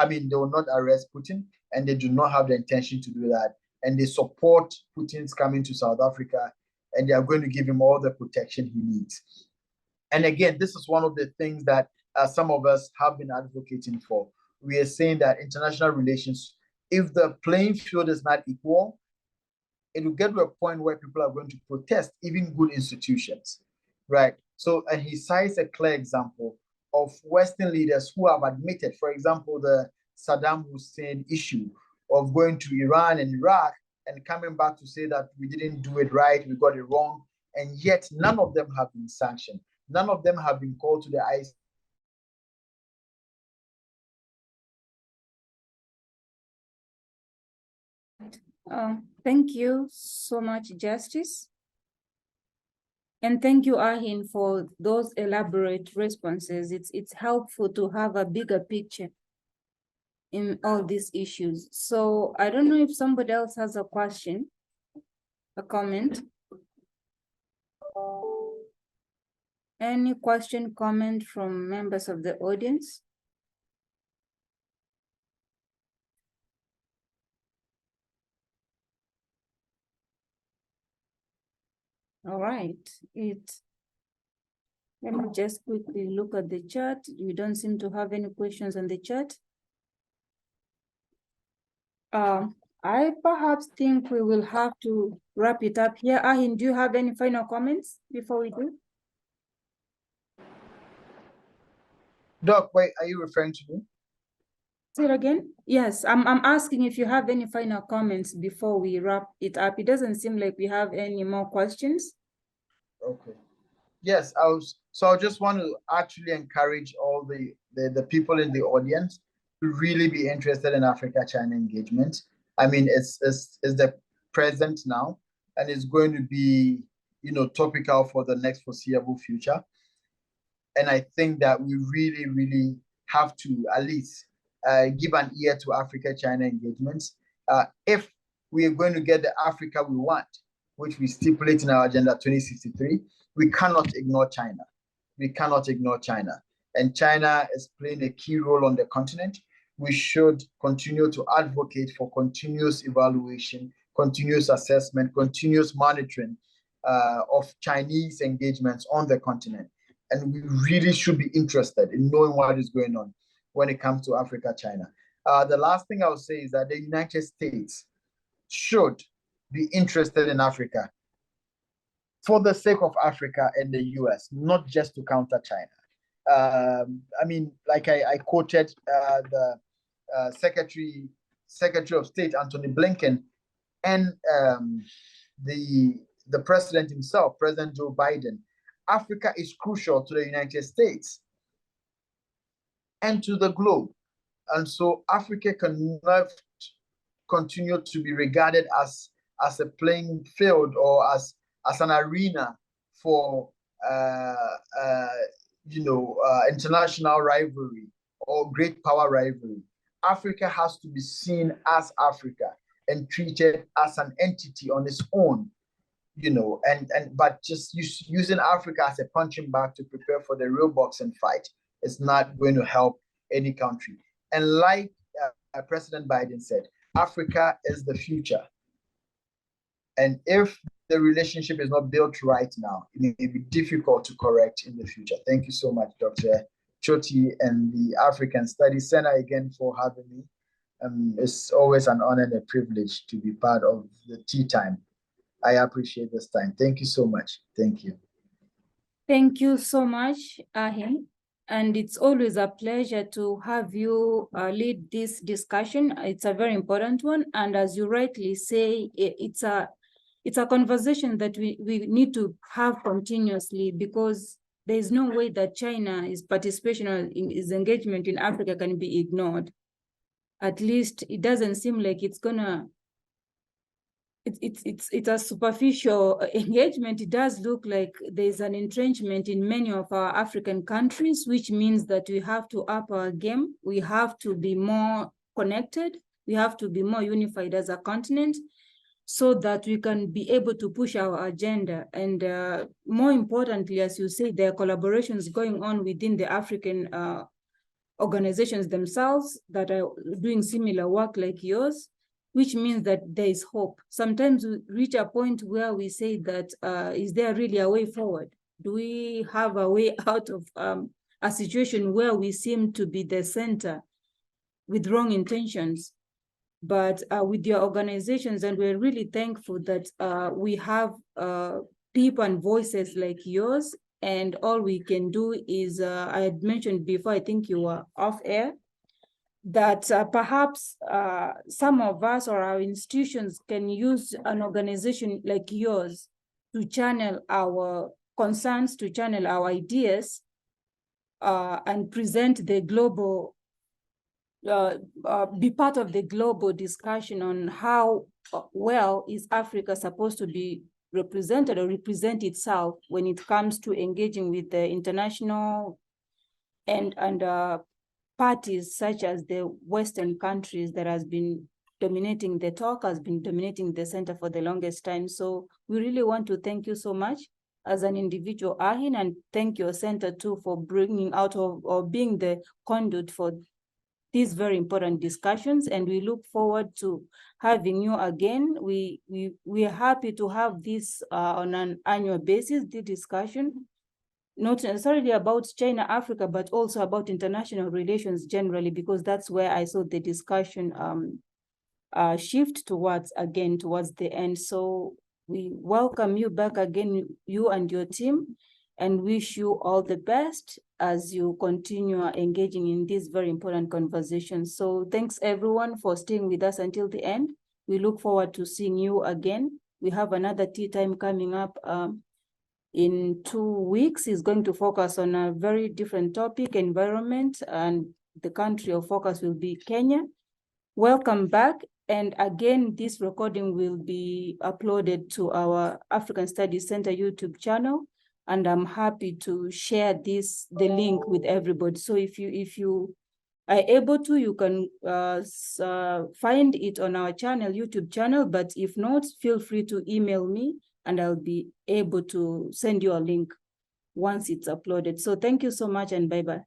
They will not arrest Putin, and they do not have the intention to do that. And they support Putin's coming to South Africa, and they are going to give him all the protection he needs. And again, this is one of the things that some of us have been advocating for. We are saying that international relations, if the playing field is not equal, it will get to a point where people are going to protest even good institutions, right? So, and he cites a clear example of Western leaders who have admitted, for example, the Saddam Hussein issue of going to Iran and Iraq and coming back to say that we didn't do it right, we got it wrong, and yet none of them have been sanctioned. None of them have been called to the ICC. Thank you so much, Justice. And thank you, Arhin, for those elaborate responses. It's helpful to have a bigger picture in all these issues. So I don't know if somebody else has a question, a comment. Any question, comment from members of the audience? All right, let me just quickly look at the chat. We don't seem to have any questions on the chat. I perhaps think we will have to wrap it up here. Arhin, do you have any final comments before we do? Doc, wait, are you referring to me? Say it again. Yes, I'm asking if you have any final comments before we wrap it up. It doesn't seem like we have any more questions. Okay. Yes, so I just want to actually encourage all the people in the audience to really be interested in Africa-China engagement. I mean, it's the present now, and it's going to be, topical for the next foreseeable future. And I think that we really, really have to at least give an ear to Africa-China engagements. If we are going to get the Africa we want, which we stipulate in our Agenda 2063, we cannot ignore China. We cannot ignore China. And China is playing a key role on the continent. We should continue to advocate for continuous evaluation, continuous assessment, continuous monitoring of Chinese engagements on the continent. And we really should be interested in knowing what is going on when it comes to Africa-China. The last thing I would say is that the United States should be interested in Africa for the sake of Africa and the US, not just to counter China. I mean, like I quoted the Secretary of State, Antony Blinken, and the president himself, President Joe Biden. Africa is crucial to the United States and to the globe. And so Africa cannot continue to be regarded as a playing field or as an arena for international rivalry or great power rivalry. Africa has to be seen as Africa and treated as an entity on its own, but just using Africa as a punching bag to prepare for the real boxing fight is not going to help any country. And like President Biden said, Africa is the future. And if the relationship is not built right now, it may be difficult to correct in the future. Thank you so much, Dr. Choti and the African Studies Center again for having me. It's always an honor and a privilege to be part of the tea time. I appreciate this time. Thank you so much. Thank you. Thank you so much, Arhin. And it's always a pleasure to have you lead this discussion. It's a very important one. And as you rightly say, it's a conversation that we need to have continuously, because there is no way that China's participation or its engagement in Africa can be ignored. At least it doesn't seem like it's gonna. It's a superficial engagement. It does look like there's an entrenchment in many of our African countries, which means that we have to up our game. We have to be more connected. We have to be more unified as a continent so that we can be able to push our agenda. And more importantly, as you say, there are collaborations going on within the African organizations themselves that are doing similar work like yours, which means that there is hope. Sometimes we reach a point where we say that, is there really a way forward? Do we have a way out of a situation where we seem to be the center with wrong intentions? But with your organizations, and we're really thankful that we have people and voices like yours, and all we can do is, I had mentioned before, I think you were off air, that perhaps some of us or our institutions can use an organization like yours to channel our concerns, to channel our ideas, and present the global, be part of the global discussion on how well is Africa supposed to be represented or represent itself when it comes to engaging with the international and parties such as the Western countries that has been dominating the talk, has been dominating the center for the longest time. So we really want to thank you so much as an individual, Arhin, and thank your center too for bringing out or being the conduit for these very important discussions. And we look forward to having you again. We are happy to have this on an annual basis, the discussion, not necessarily about China, Africa, but also about international relations generally, because that's where I saw the discussion shift towards the end. So we welcome you back again, you and your team, and wish you all the best as you continue engaging in these very important conversations. So thanks everyone for staying with us until the end. We look forward to seeing you again. We have another tea time coming up in 2 weeks. He's going to focus on a very different topic, environment, and the country of focus will be Kenya. Welcome back. And again, this recording will be uploaded to our African Studies Center YouTube channel. And I'm happy to share the link with everybody. So if you are able to, you can find it on our channel, YouTube channel. But if not, feel free to email me and I'll be able to send you a link once it's uploaded. So thank you so much and bye-bye.